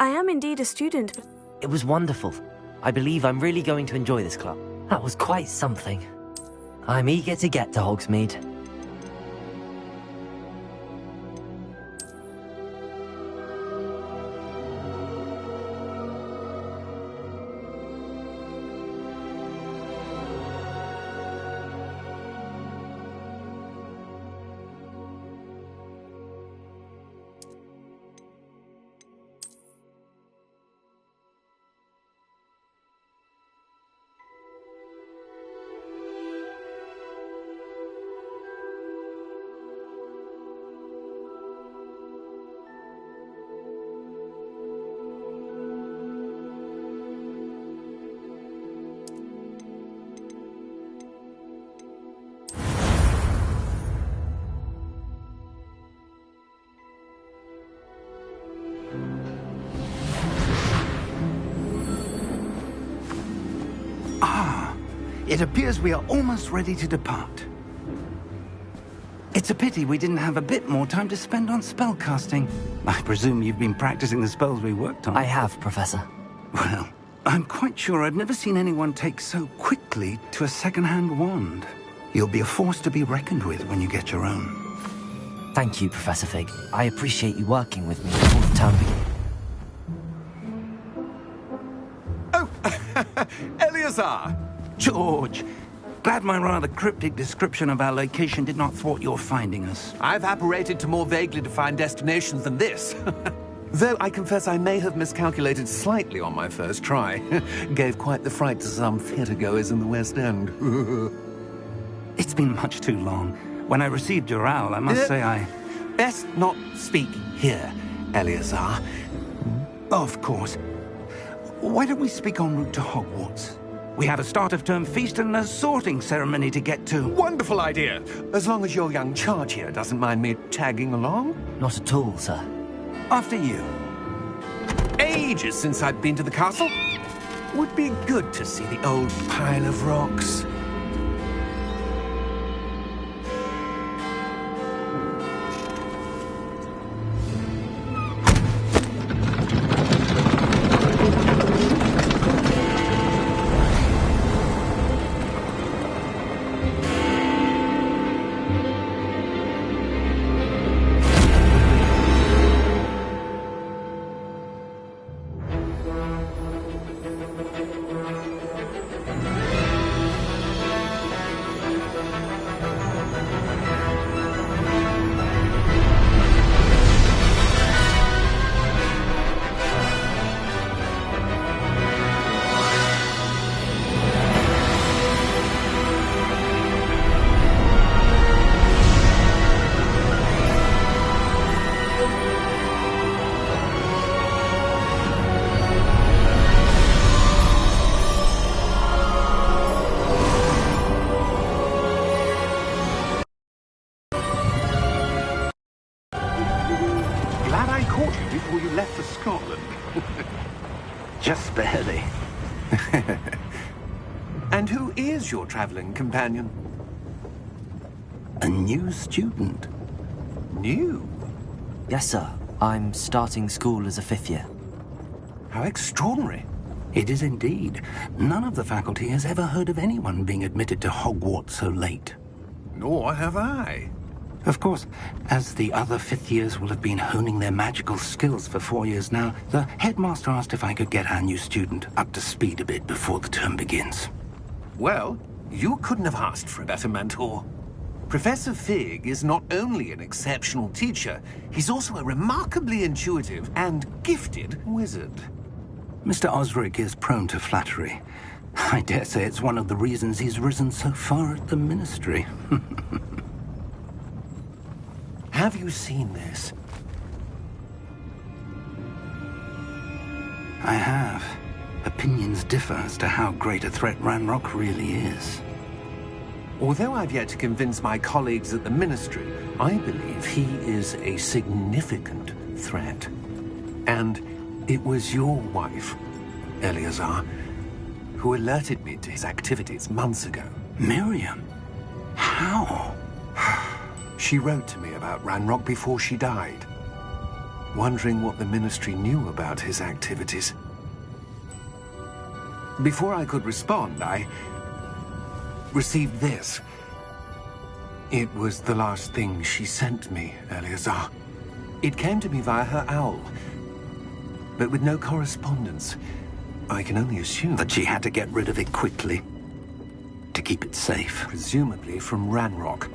I am indeed a student. It was wonderful. I believe I'm really going to enjoy this club. That was quite something. I'm eager to get to Hogsmeade. It appears we are almost ready to depart. It's a pity we didn't have a bit more time to spend on spellcasting. I presume you've been practicing the spells we worked on. I have, Professor. Well, I'm quite sure I've never seen anyone take so quickly to a second-hand wand. You'll be a force to be reckoned with when you get your own. Thank you, Professor Fig. I appreciate you working with me before the term begins. Oh, Eleazar! George, glad my rather cryptic description of our location did not thwart your finding us. I've apparated to more vaguely defined destinations than this. Though I confess I may have miscalculated slightly on my first try. Gave quite the fright to some theatre-goers in the West End. It's been much too long. When I received your owl, I must say I... Best not speak here, Eleazar. Of course. Why don't we speak en route to Hogwarts? We have a start-of-term feast and a sorting ceremony to get to. Wonderful idea! As long as your young charge here doesn't mind me tagging along. Not at all, sir. After you. Ages since I've been to the castle. Would be good to see the old pile of rocks. Before you left for Scotland. Just barely. And who is your traveling companion? A new student. New? Yes, sir. I'm starting school as a 5th year. How extraordinary. It is indeed. None of the faculty has ever heard of anyone being admitted to Hogwarts so late. Nor have I. Of course, as the other 5th years will have been honing their magical skills for 4 years now, the headmaster asked if I could get our new student up to speed a bit before the term begins. Well, you couldn't have asked for a better mentor. Professor Fig is not only an exceptional teacher, he's also a remarkably intuitive and gifted wizard. Mr. Osric is prone to flattery. I dare say it's one of the reasons he's risen so far at the Ministry. Have you seen this? I have. Opinions differ as to how great a threat Ranrock really is. Although I've yet to convince my colleagues at the Ministry, I believe he is a significant threat. And it was your wife, Eleazar, who alerted me to his activities months ago. Miriam? How? She wrote to me about Ranrock before she died. wondering what the Ministry knew about his activities. Before I could respond, I received this. It was the last thing she sent me, Eleazar. It came to me via her owl, but with no correspondence. I can only assume that she had to get rid of it quickly to keep it safe. Presumably from Ranrock.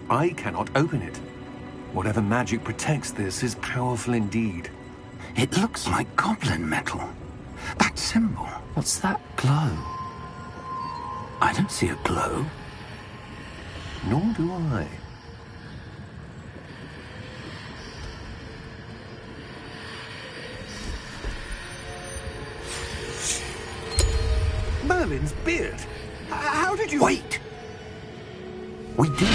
I cannot open it. Whatever magic protects this is powerful indeed. It looks like goblin metal. That symbol. What's that? Glow. I don't see a glow. Nor do I. Merlin's beard. How did you... Wait! We did.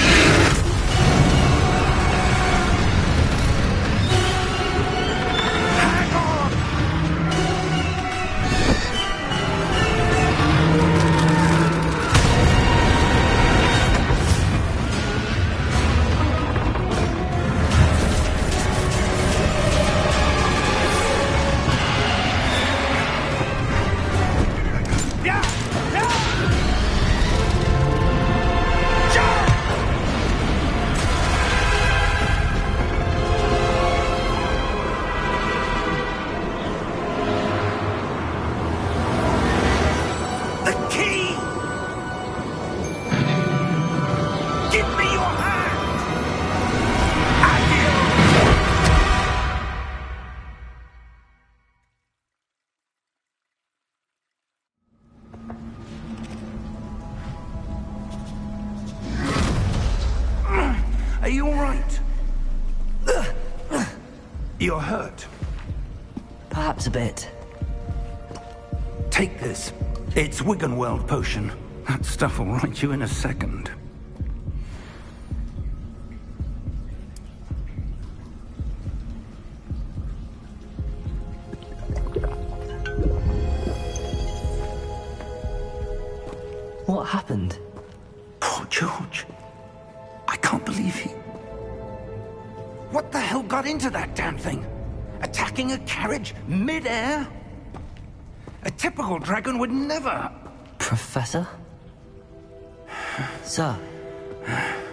Are you all right? You're hurt. Perhaps a bit. Take this. It's Wiggenweld potion. That stuff will right you in a second. What happened? Poor George. I can't believe he... What the hell got into that damn thing? Attacking a carriage mid-air? A typical dragon would never... Professor? Sir,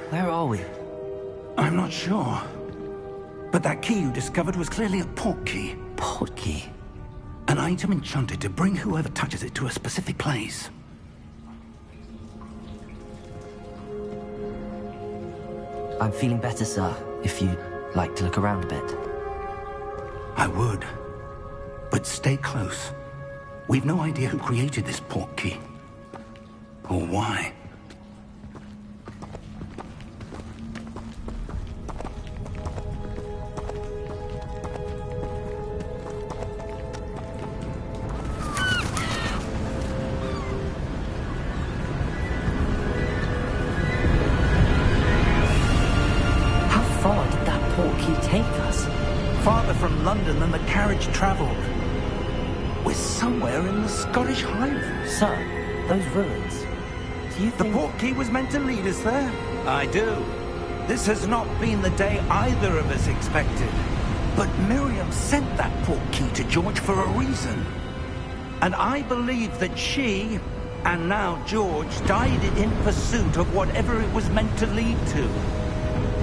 where are we? I'm not sure. But that key you discovered was clearly a port key. Port key? An item enchanted to bring whoever touches it to a specific place. I'm feeling better, sir, if you'd like to look around a bit. I would. But stay close. We've no idea who created this port key. Or why. Farther from London than the carriage travelled. We're somewhere in the Scottish Highlands. Sir, those ruins. Do you think... The port key was meant to lead us there? I do. This has not been the day either of us expected. But Miriam sent that port key to George for a reason. And I believe that she, and now George, died in pursuit of whatever it was meant to lead to.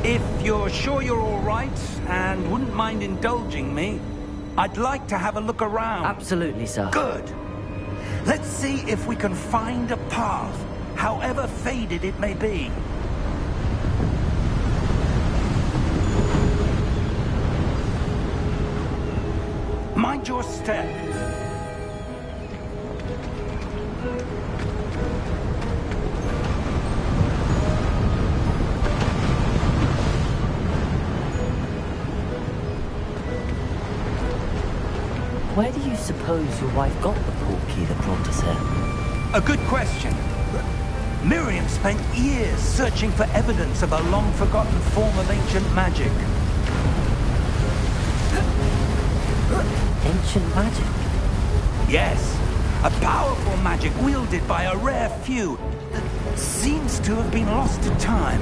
If you're sure you're all right, and wouldn't mind indulging me, I'd like to have a look around. Absolutely, sir. Good. Let's see if we can find a path, however faded it may be. Mind your step. Where do you suppose your wife got the port key that brought us here? A good question. Miriam spent years searching for evidence of a long-forgotten form of ancient magic. Ancient magic? Yes, a powerful magic wielded by a rare few that seems to have been lost to time.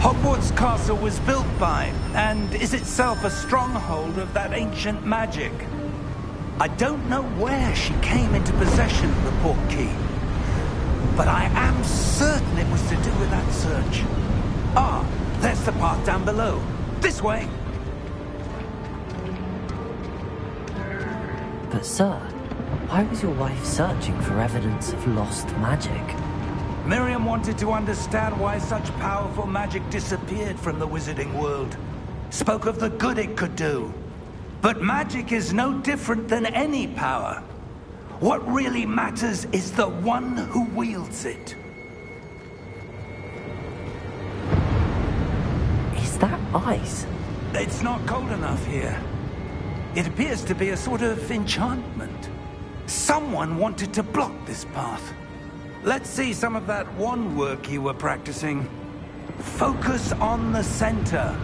Hogwarts Castle was built by, and is itself a stronghold of that ancient magic. I don't know where she came into possession of the portkey, but I am certain it was to do with that search. Ah, there's the path down below. This way! But sir, why was your wife searching for evidence of lost magic? Miriam wanted to understand why such powerful magic disappeared from the wizarding world. Spoke of the good it could do. But magic is no different than any power. What really matters is the one who wields it. Is that ice? It's not cold enough here. It appears to be a sort of enchantment. Someone wanted to block this path. Let's see some of that wand work you were practicing. Focus on the center.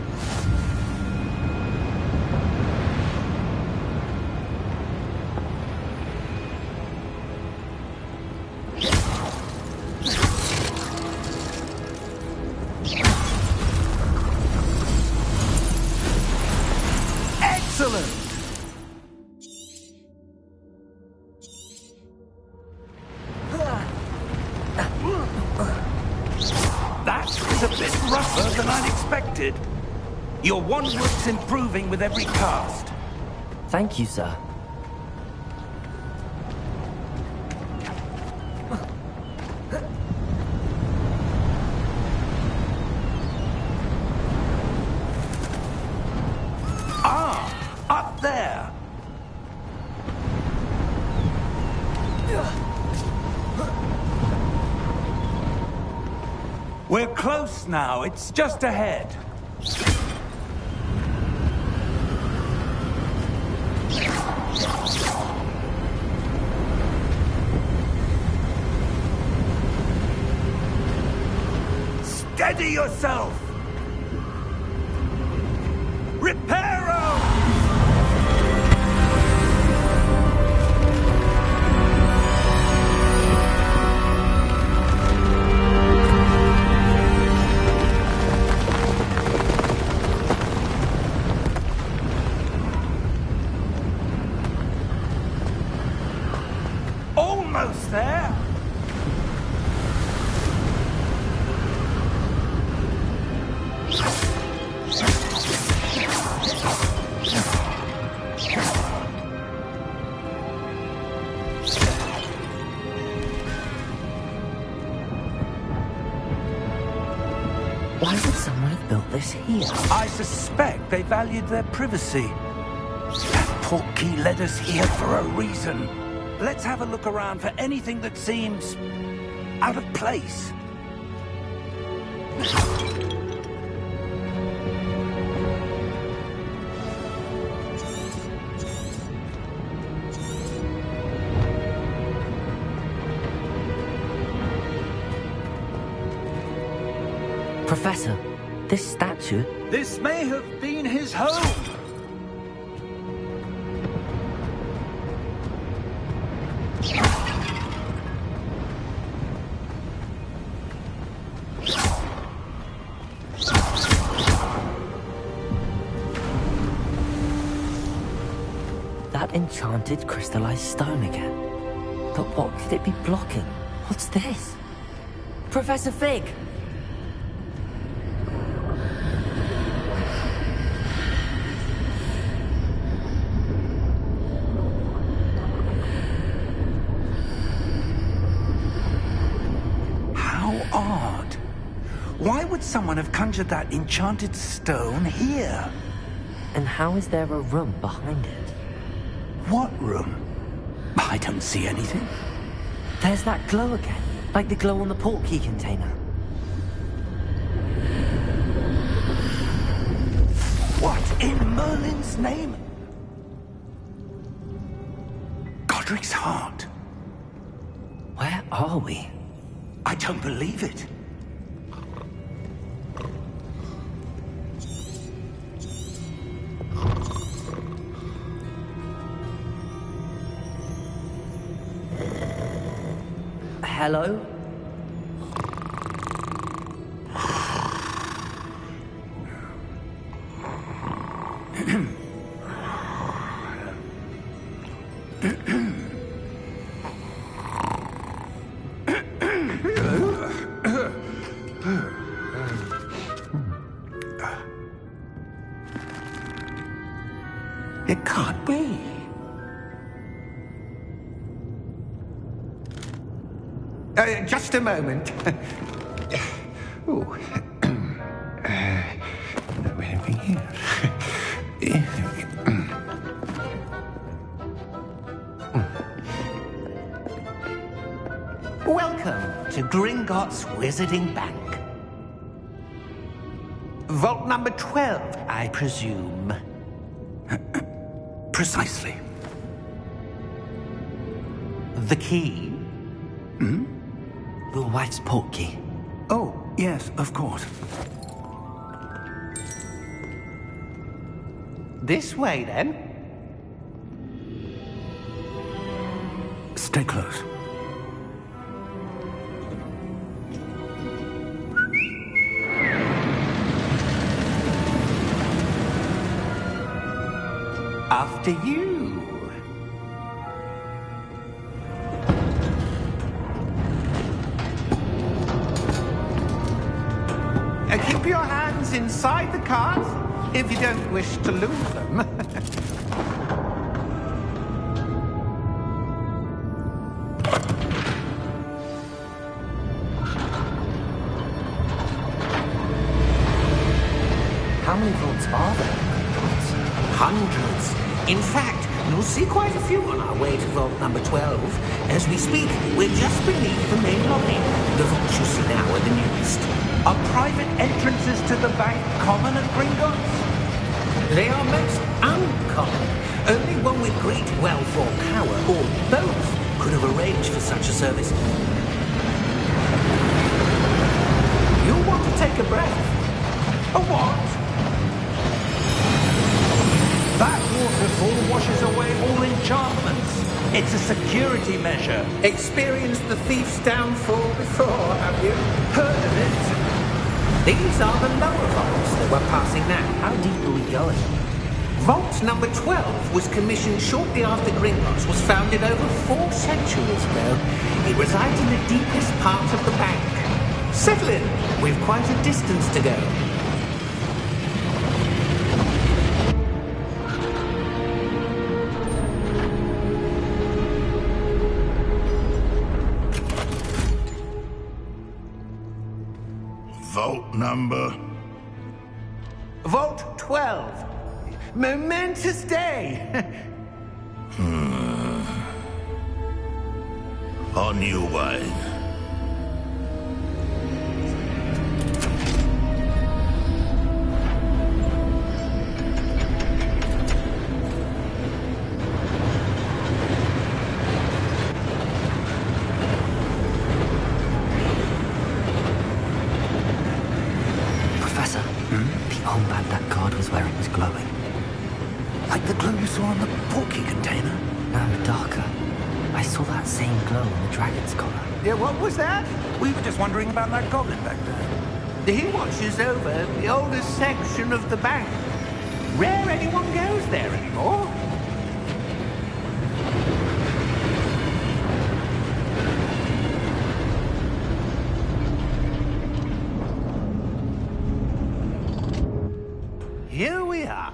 Excellent! That is a bit rougher than I'd expected. Your wand work's improving with every cast. Thank you, sir. Ah, up there. We're close now. It's just ahead. Steady yourself! Reparo! Almost there! Why would someone have built this here? I suspect they valued their privacy. That portkey led us here for a reason. Let's have a look around for anything that seems out of place. Professor, this statue... This may have been his home. That enchanted crystallized stone again. But what could it be blocking? What's this? Professor Fig! How odd. Why would someone have conjured that enchanted stone here? And how is there a room behind it? What room? I don't see anything. There's that glow again, like the glow on the portkey container. What in Merlin's name? Godric's heart. Where are we? I don't believe it. Hello? It can't be. Just a moment. Ooh. Anything here? Welcome to Gringotts Wizarding Bank. Vault number 12, I presume. Precisely. The key? Hmm? Your wife's portkey. Oh, yes, of course. This way, then. Stay close. After you. Keep your hands inside the cart if you don't wish to lose them. How many vaults are there? Hundreds. In fact, you'll see quite a few on our way to vault number 12. As we speak, we're just beneath the main lobby. The vaults you see now are the newest. Are private entrances to the bank common at Gringotts? They are most uncommon. Only one with great wealth or power, or both, could have arranged for such a service. You'll want to take a breath. A what? That waterfall washes away all enchantments. It's a security measure. Experienced the thief's downfall before, have you? Heard of it? These are the lower vaults that we're passing now. How deep are we going? Vault number 12 was commissioned shortly after Gringotts was founded over 4 centuries ago. It resides in the deepest part of the bank. Settle in. We've quite a distance to go. Vault number? Vault 12. Momentous day. On you, Wayne. Professor, the armband that guard was wearing was glowing. Like the glow you saw on the portkey container? No, darker. I saw that same glow on the dragon's collar. Yeah, what was that? We were just wondering about that goblin back there. He watches over the oldest section of the bank. Rare anyone goes there anymore. Here we are.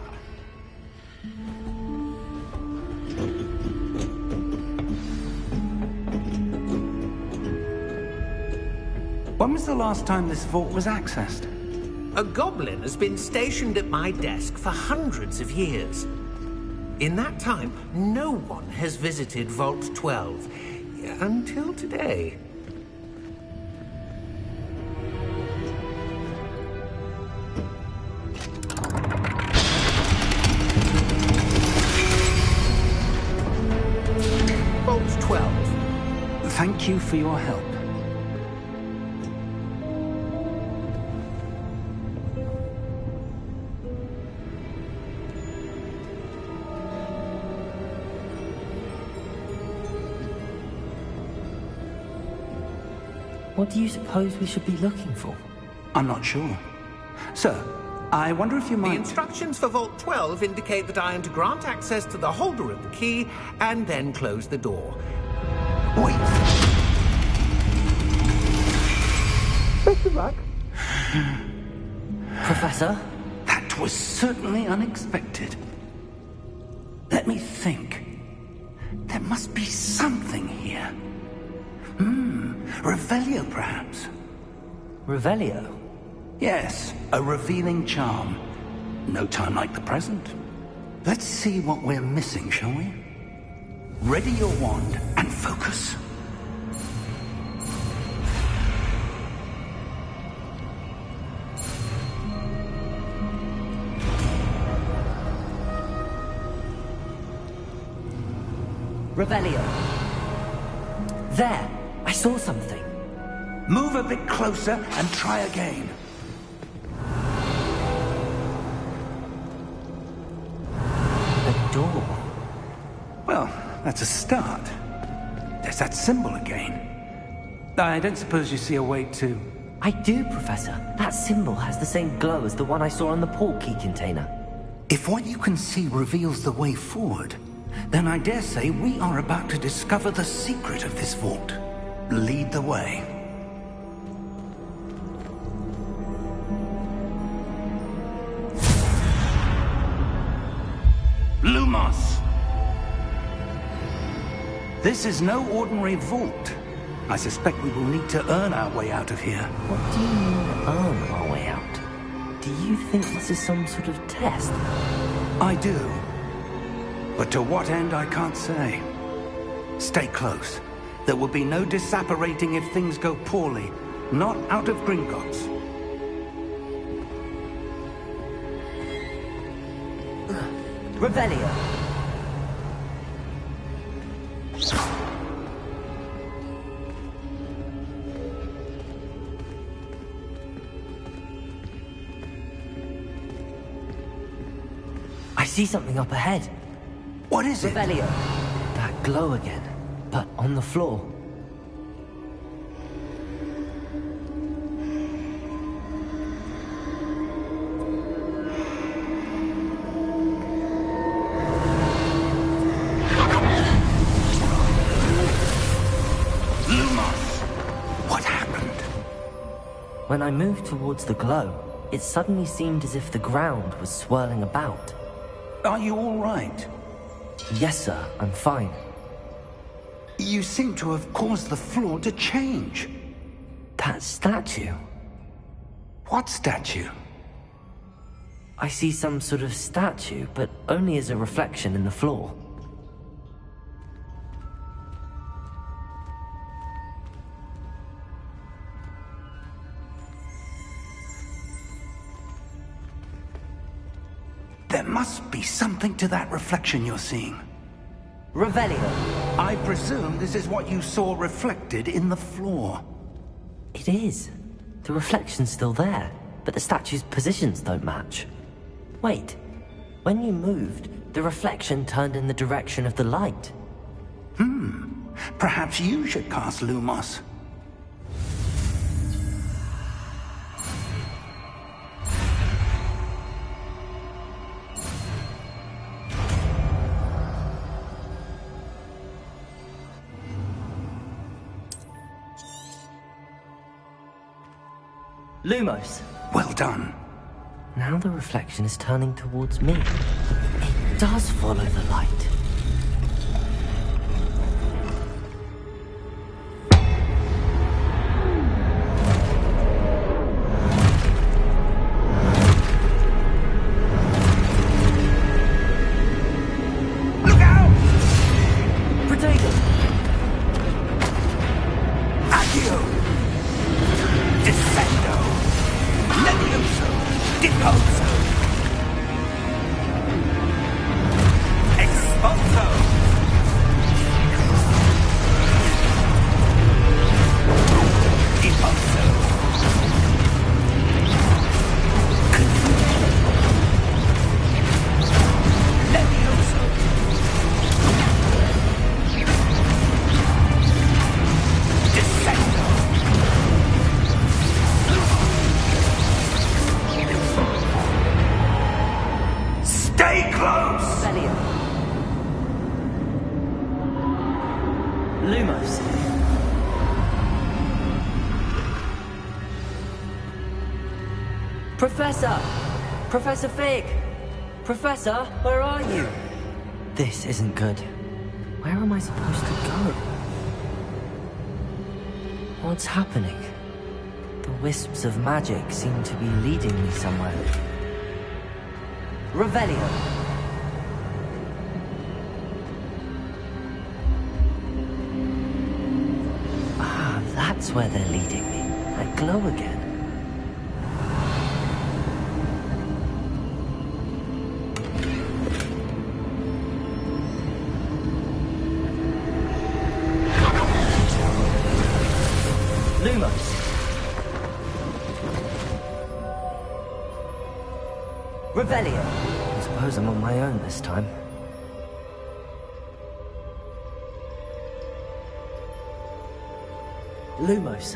When was the last time this vault was accessed? A goblin has been stationed at my desk for hundreds of years. In that time, no one has visited Vault 12 until today. Vault 12. Thank you for your help. What do you suppose we should be looking for? I'm not sure. Sir, I wonder if you The might... instructions for Vault 12 indicate that I am to grant access to the holder of the key and then close the door. Wait. Best of luck. Professor? That was certainly unexpected. Let me think. There must be something here. Revelio, perhaps. Revelio? Yes, a revealing charm. No time like the present. Let's see what we're missing, shall we? Ready your wand and focus. Revelio. There! I saw something. Move a bit closer and try again. A door. Well, that's a start. There's that symbol again. I don't suppose you see a way to... I do, Professor. That symbol has the same glow as the one I saw on the port key container. If what you can see reveals the way forward, then I dare say we are about to discover the secret of this vault. Lead the way. Lumos! This is no ordinary vault. I suspect we will need to earn our way out of here. What do you mean, earn our way out? Do you think this is some sort of test? I do. But to what end, I can't say. Stay close. There will be no disapparating if things go poorly. Not out of Gringotts. Revelio. I see something up ahead. What is it? Revelio. That glow again, but on the floor. Lumos! What happened? When I moved towards the glow, it suddenly seemed as if the ground was swirling about. Are you all right? Yes, sir, I'm fine. You seem to have caused the floor to change. That statue. What statue? I see some sort of statue, but only as a reflection in the floor. There must be something to that reflection you're seeing. Revelio. I presume this is what you saw reflected in the floor. It is. The reflection's still there, but the statue's positions don't match. Wait. When you moved, the reflection turned in the direction of the light. Perhaps you should cast Lumos. Lumos. Well done. Now the reflection is turning towards me. It does follow the light. Look out! Protego! Accio! Descendo! Levioso! Deposo! Expulso! Stay close! Revelio. Lumos. Professor! Professor Fig! Professor, where are you? This isn't good. Where am I supposed to go? What's happening? The wisps of magic seem to be leading me somewhere. Revelio. Ah, that's where they're leading me. That glow again. Lumos. Revelio. I suppose I'm on my own this time. Lumos.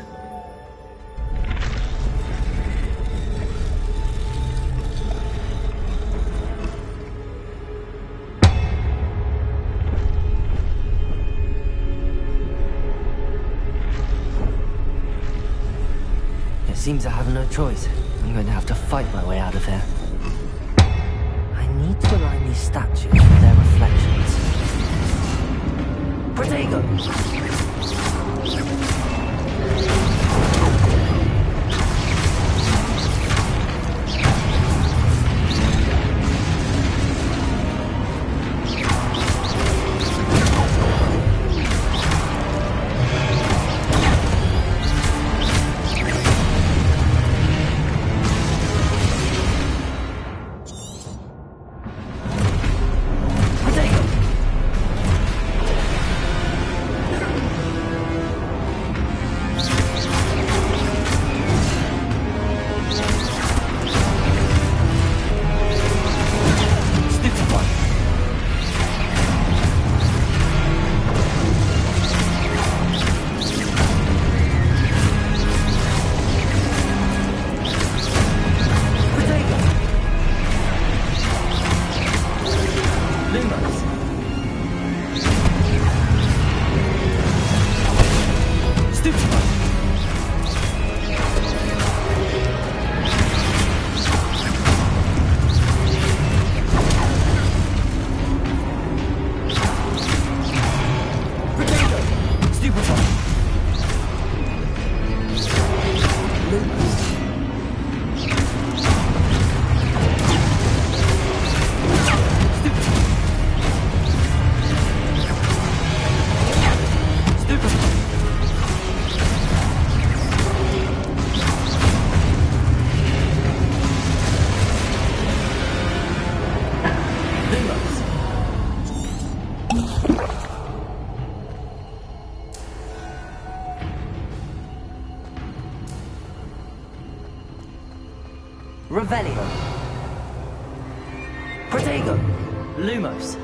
It seems I have no choice. I'm going to have to fight my way out of here. I need to align these statues with their reflections. Protego! Revelio. Protego. Lumos.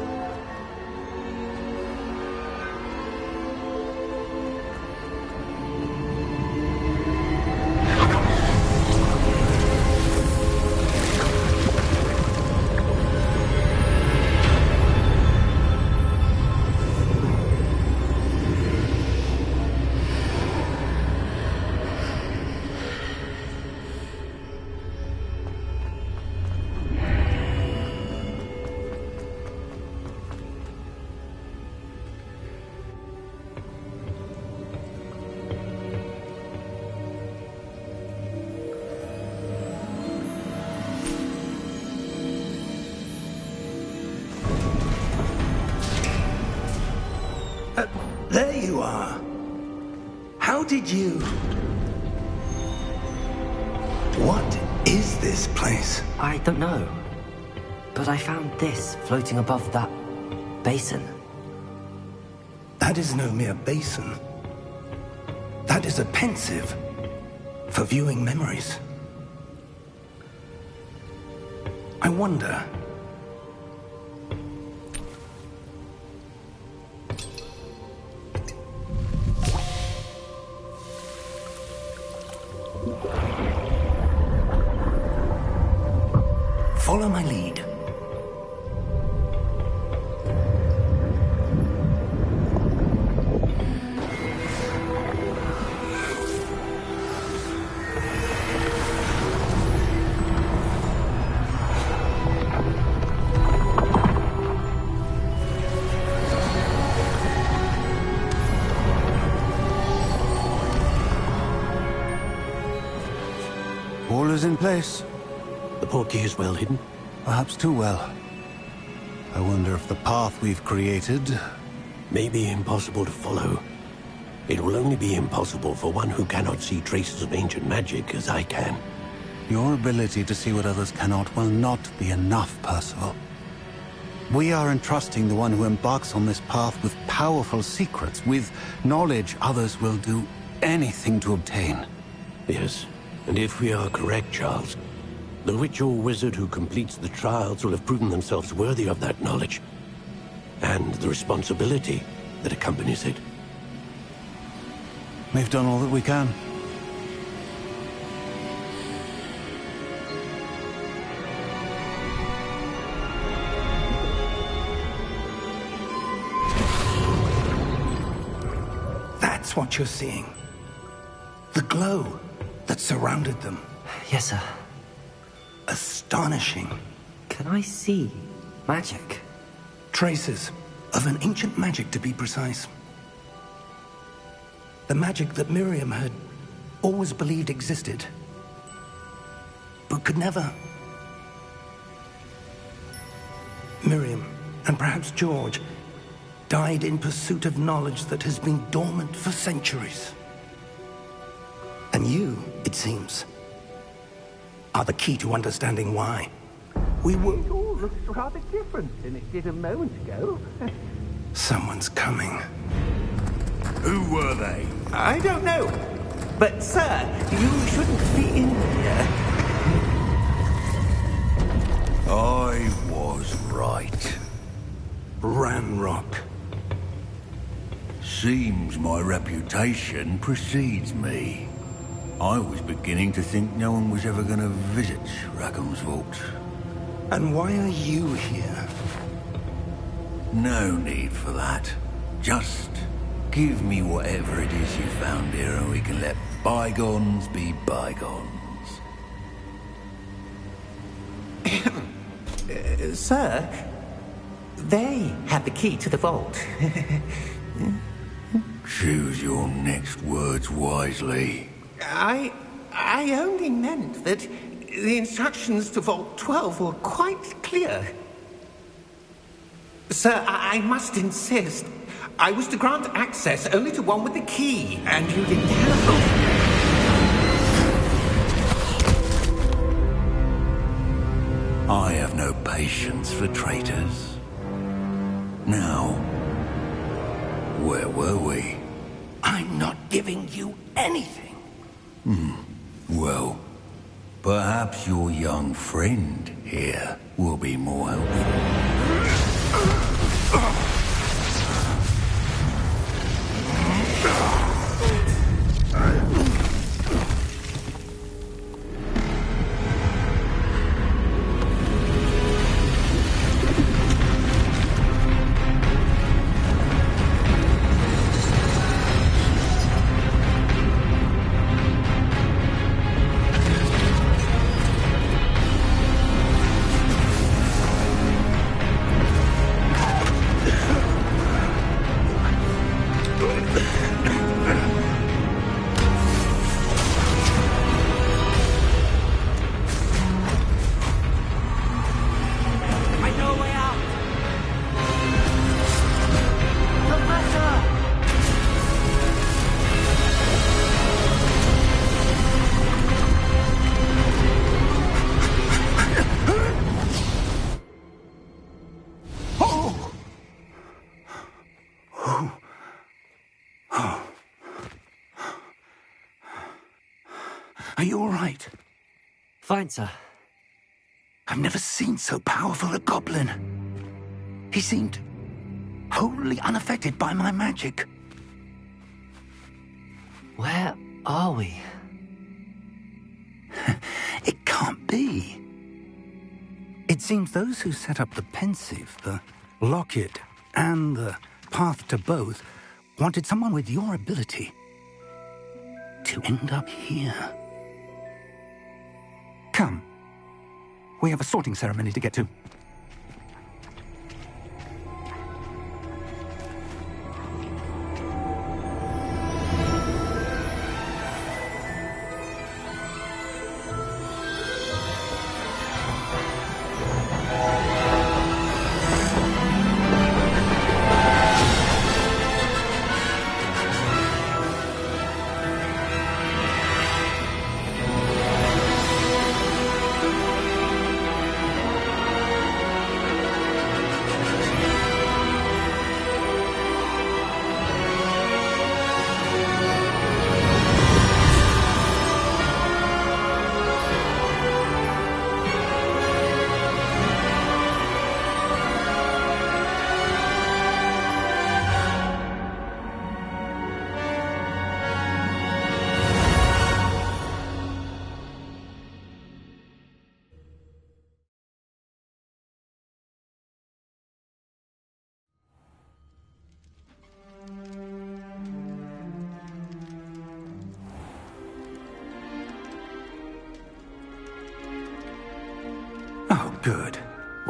There you are. How did you... What is this place? I don't know. But I found this floating above that basin. That is no mere basin. That is a pensive for viewing memories. I wonder... Follow my lead. is in place. The portkey is well hidden? Perhaps too well. I wonder if the path we've created... may be impossible to follow. It will only be impossible for one who cannot see traces of ancient magic as I can. Your ability to see what others cannot will not be enough, Percival. We are entrusting the one who embarks on this path with powerful secrets, with knowledge others will do anything to obtain. Yes, and if we are correct, Charles, the witch or wizard who completes the trials will have proven themselves worthy of that knowledge, and the responsibility that accompanies it. We've done all that we can. That's what you're seeing. The glow that surrounded them. Yes, sir. Astonishing. Can I see magic? Traces of an ancient magic, to be precise. The magic that Miriam had always believed existed, but could never. Miriam, and perhaps George, died in pursuit of knowledge that has been dormant for centuries. And you, it seems, are the key to understanding why. We were... It all looks rather different than it did a moment ago. Someone's coming. Who were they? I don't know. But, sir, you shouldn't be in here. I was right. Ramrock. Seems my reputation precedes me. I was beginning to think no one was ever going to visit Rackham's vault. And why are you here? No need for that. Just give me whatever it is you found here and we can let bygones be bygones. Sir, they had the key to the vault. Choose your next words wisely. I only meant that the instructions to Vault 12 were quite clear. Sir, I must insist. I was to grant access only to one with the key, and you didn't have I have no patience for traitors. Now, where were we? I'm not giving you anything. Well, perhaps your young friend here will be more helpful. Are you all right? Fine, sir. I've never seen so powerful a goblin. He seemed wholly unaffected by my magic. Where are we? It can't be. It seems those who set up the pensive, the locket, and the path to both wanted someone with your ability to end up here. Come. We have a sorting ceremony to get to.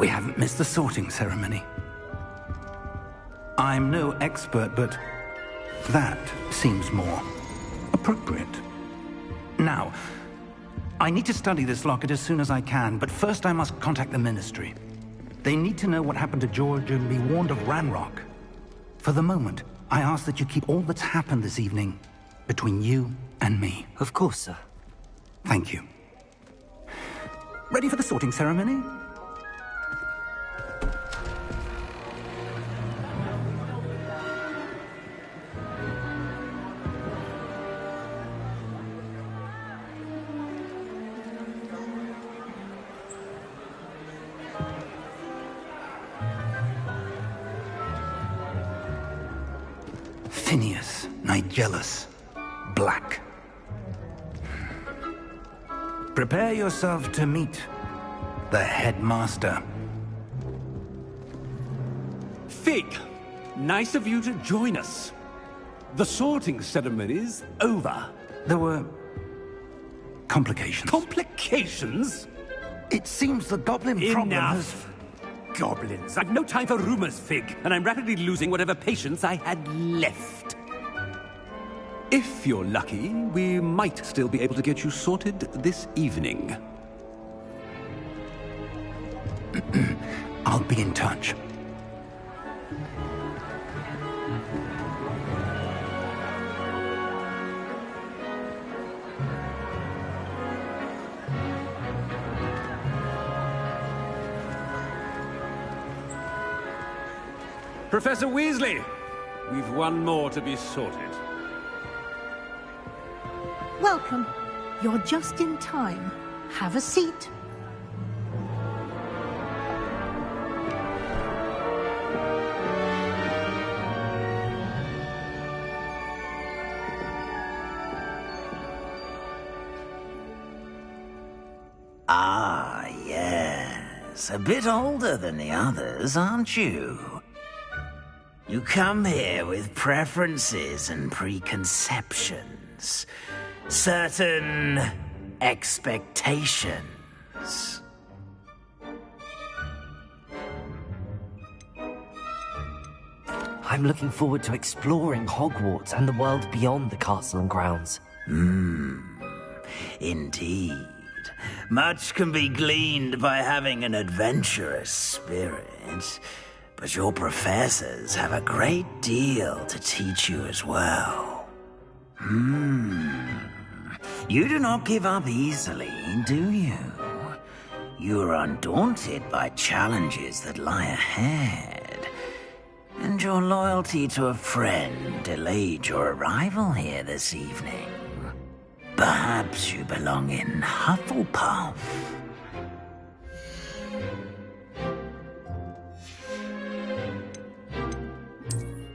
We haven't missed the sorting ceremony. I'm no expert, but that seems more appropriate. Now, I need to study this locket as soon as I can, but first I must contact the Ministry. They need to know what happened to George and be warned of Ranrock. For the moment, I ask that you keep all that's happened this evening between you and me. Of course, sir. Thank you. Ready for the sorting ceremony? Phineas, Nigellus, Black. Prepare yourself to meet the headmaster. Fig, nice of you to join us. The sorting ceremony's over. There were complications. Complications? It seems the goblin problem has... Enough! Goblins. I've no time for rumors, Fig, and I'm rapidly losing whatever patience I had left. If you're lucky, we might still be able to get you sorted this evening. I'll be in touch. Professor Weasley, we've one more to be sorted. Welcome. You're just in time. Have a seat. Ah, yes. A bit older than the others, aren't you? You come here with preferences and preconceptions. Certain expectations. I'm looking forward to exploring Hogwarts and the world beyond the castle and grounds. Indeed. Much can be gleaned by having an adventurous spirit, but your professors have a great deal to teach you as well. You do not give up easily, do you? You are undaunted by challenges that lie ahead, and your loyalty to a friend delayed your arrival here this evening. Perhaps you belong in Hufflepuff.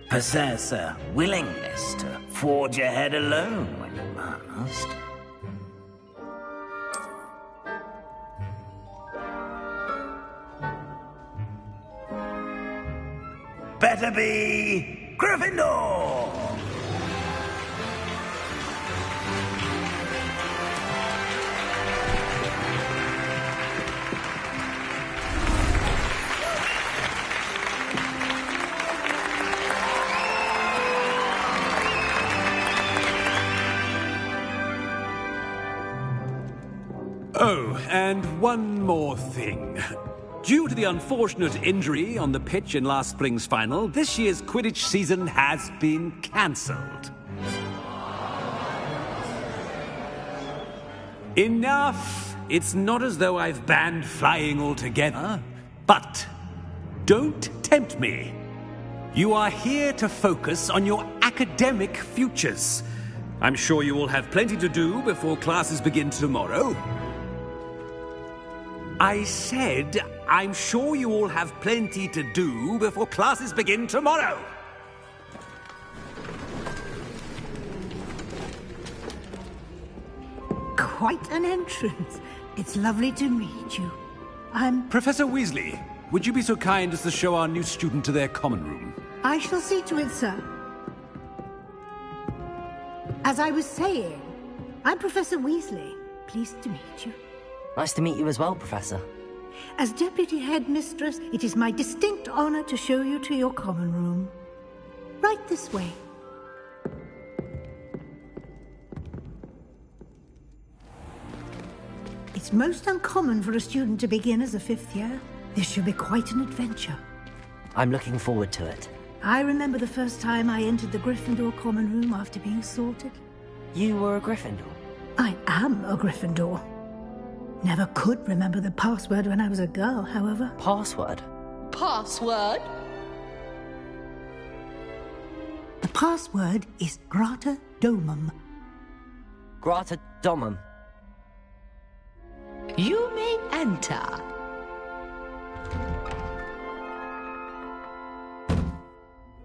Possess a willingness to forge ahead alone when you must. Better be Gryffindor! Oh, and one more thing. Due to the unfortunate injury on the pitch in last spring's final, this year's Quidditch season has been cancelled. Enough! It's not as though I've banned flying altogether. But don't tempt me. You are here to focus on your academic futures. I'm sure you will have plenty to do before classes begin tomorrow. I said, I'm sure you all have plenty to do before classes begin tomorrow. Quite an entrance. It's lovely to meet you. I'm... Professor Weasley, would you be so kind as to show our new student to their common room? I shall see to it, sir. As I was saying, I'm Professor Weasley. Pleased to meet you. Nice to meet you as well, Professor. As Deputy Headmistress, it is my distinct honor to show you to your common room. Right this way. It's most uncommon for a student to begin as a 5th year. This should be quite an adventure. I'm looking forward to it. I remember the first time I entered the Gryffindor common room after being sorted. You were a Gryffindor? I am a Gryffindor. Never could remember the password when I was a girl, however. Password? Password? The password is Grata Domum. Grata Domum. You may enter.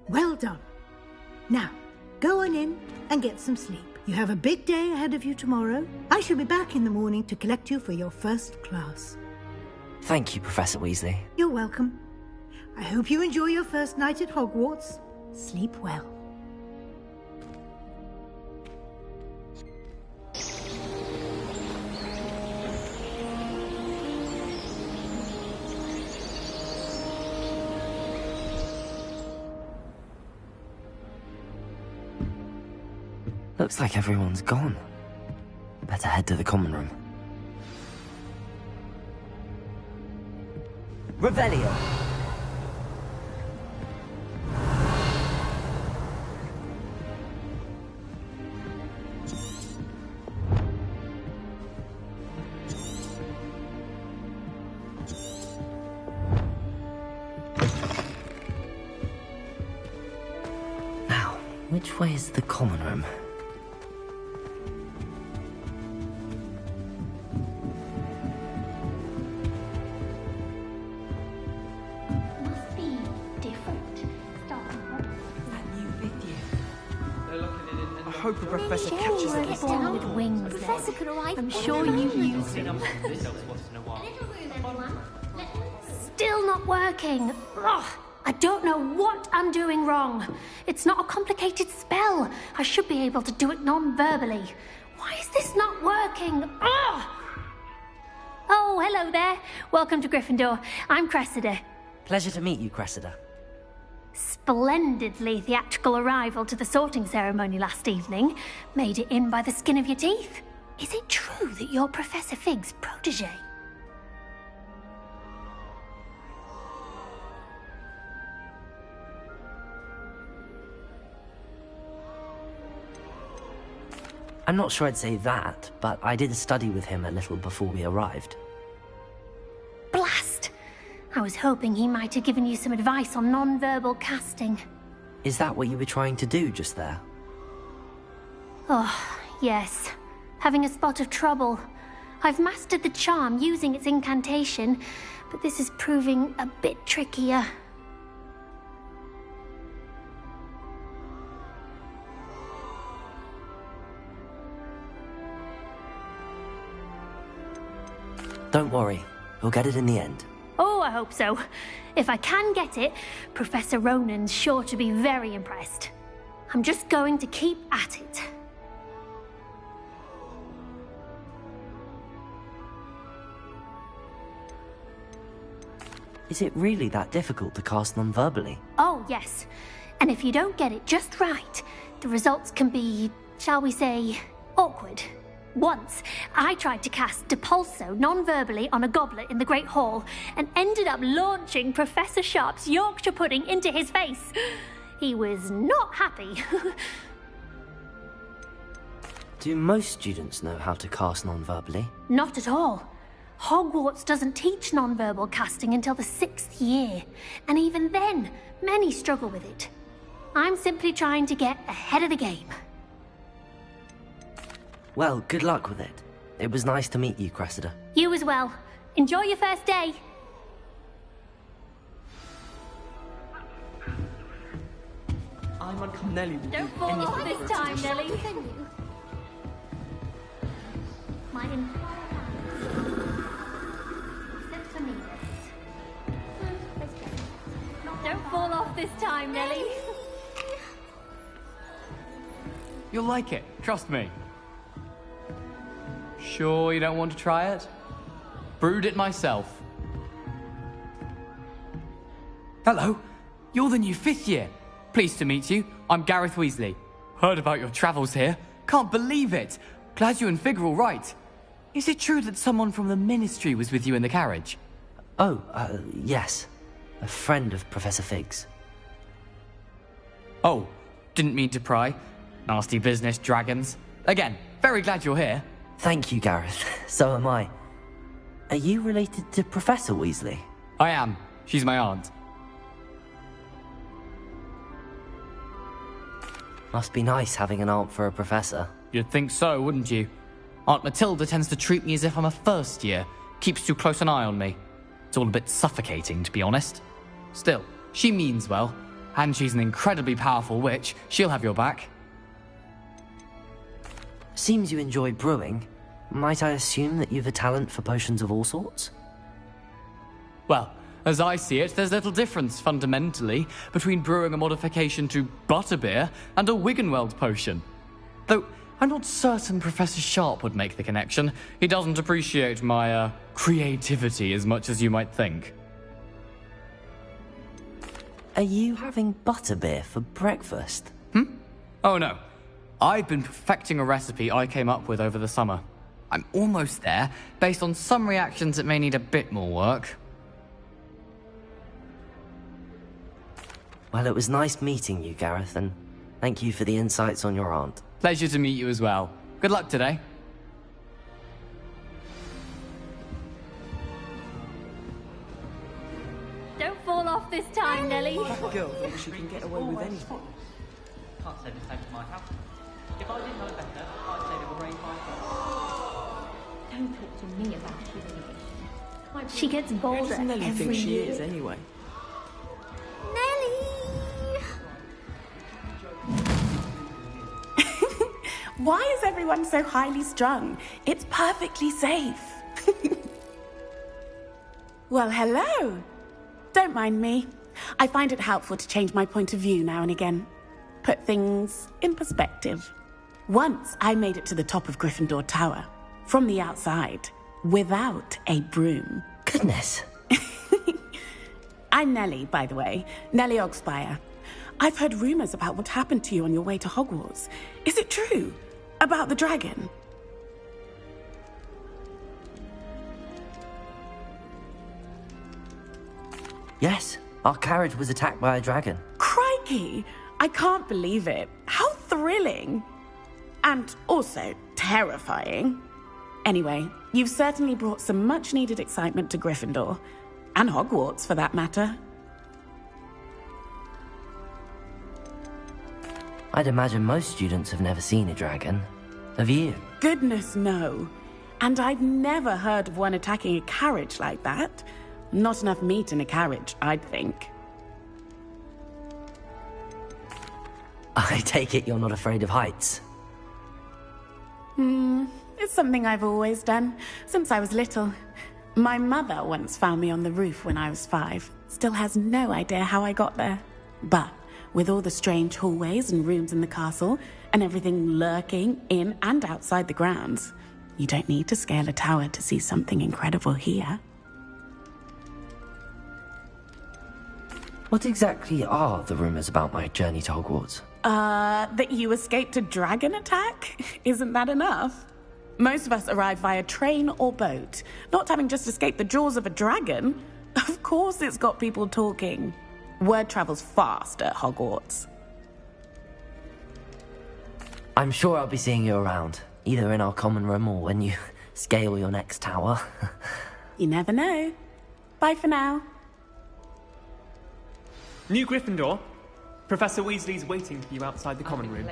Well done. Now, go on in and get some sleep. You have a big day ahead of you tomorrow. I shall be back in the morning to collect you for your first class. Thank you, Professor Weasley. You're welcome. I hope you enjoy your first night at Hogwarts. Sleep well. Looks like everyone's gone. Better head to the common room. Revelio! Now, which way is the common room? I hope the professor catches it this time. With wings. Professor could arrive. I'm sure you've used him. Still not working. Ugh, I don't know what I'm doing wrong. It's not a complicated spell. I should be able to do it non-verbally. Why is this not working? Ugh! Oh, hello there. Welcome to Gryffindor. I'm Cressida. Pleasure to meet you, Cressida. Splendidly theatrical arrival to the sorting ceremony last evening. Made it in by the skin of your teeth. Is it true that you're Professor Fig's protege? I'm not sure I'd say that, but I did study with him a little before we arrived. Blast! I was hoping he might have given you some advice on non-verbal casting. Is that what you were trying to do just there? Oh, yes. Having a spot of trouble. I've mastered the charm using its incantation, but this is proving a bit trickier. Don't worry, we'll get it in the end. Oh, I hope so. If I can get it, Professor Ronan's sure to be very impressed. I'm just going to keep at it. Is it really that difficult to cast non-verbally? Oh, yes. And if you don't get it just right, the results can be, shall we say, awkward. Once, I tried to cast Depulso non-verbally on a goblet in the Great Hall and ended up launching Professor Sharp's Yorkshire pudding into his face. He was not happy. Do most students know how to cast non-verbally? Not at all. Hogwarts doesn't teach non-verbal casting until the 6th year, and even then, many struggle with it. I'm simply trying to get ahead of the game. Well, good luck with it. It was nice to meet you, Cressida. You as well. Enjoy your first day. I'm on Nelly. Don't fall off this time, Nelly. My entire except for me. Don't fall off this time, Nelly. You'll like it, trust me. Sure you don't want to try it? Brewed it myself. Hello. You're the new 5th year. Pleased to meet you. I'm Gareth Weasley. Heard about your travels here. Can't believe it. Glad you and Fig are all right. Is it true that someone from the Ministry was with you in the carriage? Oh, yes. A friend of Professor Fig's. Oh, didn't mean to pry. Nasty business, dragons. Again, very glad you're here. Thank you, Gareth. So am I. Are you related to Professor Weasley? I am. She's my aunt. Must be nice having an aunt for a professor. You'd think so, wouldn't you? Aunt Matilda tends to treat me as if I'm a first year. Keeps too close an eye on me. It's all a bit suffocating, to be honest. Still, she means well. And she's an incredibly powerful witch. She'll have your back. Seems you enjoy brewing. Might I assume that you've a talent for potions of all sorts? Well, as I see it, there's little difference, fundamentally, between brewing a modification to butterbeer and a Wiggenweld potion. Though, I'm not certain Professor Sharp would make the connection. He doesn't appreciate my, creativity as much as you might think. Are you having butterbeer for breakfast? Oh no. I've been perfecting a recipe I came up with over the summer. I'm almost there, based on some reactions that may need a bit more work. Well, it was nice meeting you, Gareth, and thank you for the insights on your aunt. Pleasure to meet you as well. Good luck today. Don't fall off this time, Nelly. That girl thinks she can get away with anything. Can't say the same to my house. If I didn't know better, I'd say they were very fine. Don't talk to me about humiliation. She gets bolder Nelly every thinks she year. is anyway? Nelly! Why is everyone so highly strung? It's perfectly safe. Well, hello. Don't mind me. I find it helpful to change my point of view now and again. Put things in perspective. Once I made it to the top of Gryffindor Tower, from the outside, without a broom. Goodness. I'm Nellie, by the way. Nellie Ogspire. I've heard rumors about what happened to you on your way to Hogwarts. Is it true? About the dragon? Yes, our carriage was attacked by a dragon. Crikey! I can't believe it. How thrilling! And also terrifying. Anyway, you've certainly brought some much-needed excitement to Gryffindor. And Hogwarts, for that matter. I'd imagine most students have never seen a dragon. Have you? Goodness, no. And I've never heard of one attacking a carriage like that. Not enough meat in a carriage, I'd think. I take it you're not afraid of heights. It's something I've always done, since I was little. My mother once found me on the roof when I was 5. Still has no idea how I got there. But with all the strange hallways and rooms in the castle, and everything lurking in and outside the grounds, you don't need to scale a tower to see something incredible here. What exactly are the rumors about my journey to Hogwarts? That you escaped a dragon attack? Isn't that enough? Most of us arrive via train or boat, not having just escaped the jaws of a dragon. Of course it's got people talking. Word travels fast at Hogwarts. I'm sure I'll be seeing you around, either in our common room or when you scale your next tower. You never know. Bye for now. New Gryffindor. Professor Weasley's waiting for you outside the common room.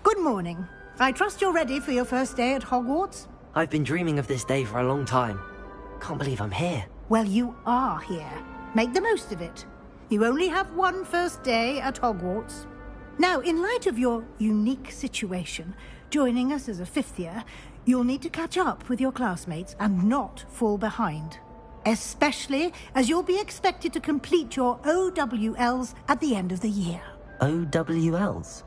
Good morning. I trust you're ready for your first day at Hogwarts? I've been dreaming of this day for a long time. Can't believe I'm here. Well, you are here. Make the most of it. You only have one first day at Hogwarts. Now, in light of your unique situation, joining us as a 5th year, you'll need to catch up with your classmates and not fall behind. Especially as you'll be expected to complete your OWLs at the end of the year. OWLs?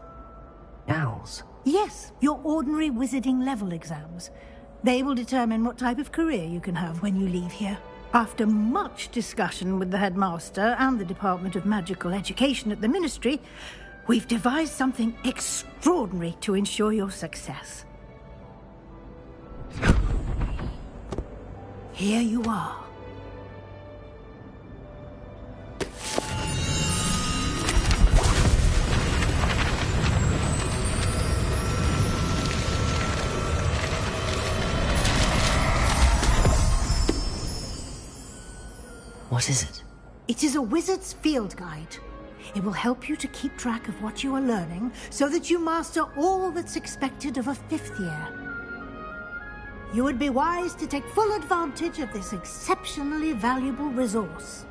Owls? Yes, your ordinary wizarding level exams. They will determine what type of career you can have when you leave here. After much discussion with the headmaster and the Department of Magical Education at the Ministry, we've devised something extraordinary to ensure your success. Here you are. What is it? It is a wizard's field guide. It will help you to keep track of what you are learning so that you master all that's expected of a 5th year. You would be wise to take full advantage of this exceptionally valuable resource.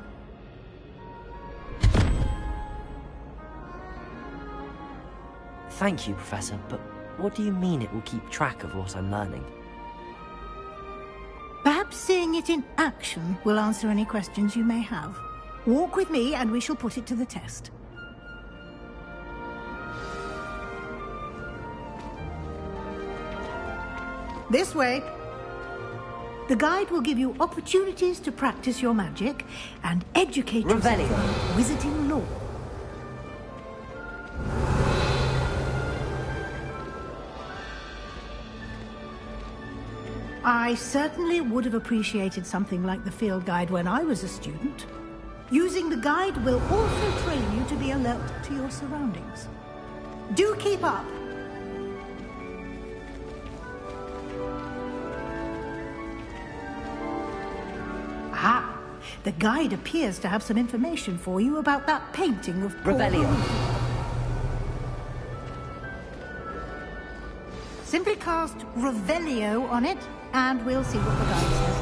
Thank you, Professor, but what do you mean it will keep track of what I'm learning? Perhaps seeing it in action will answer any questions you may have. Walk with me and we shall put it to the test. This way. The guide will give you opportunities to practice your magic and educate yourself in wizarding lore. I certainly would have appreciated something like the field guide when I was a student. Using the guide will also train you to be alert to your surroundings. Do keep up. Ah, the guide appears to have some information for you about that painting of Revelio. Simply cast Revelio on it, and we'll see what the guide says.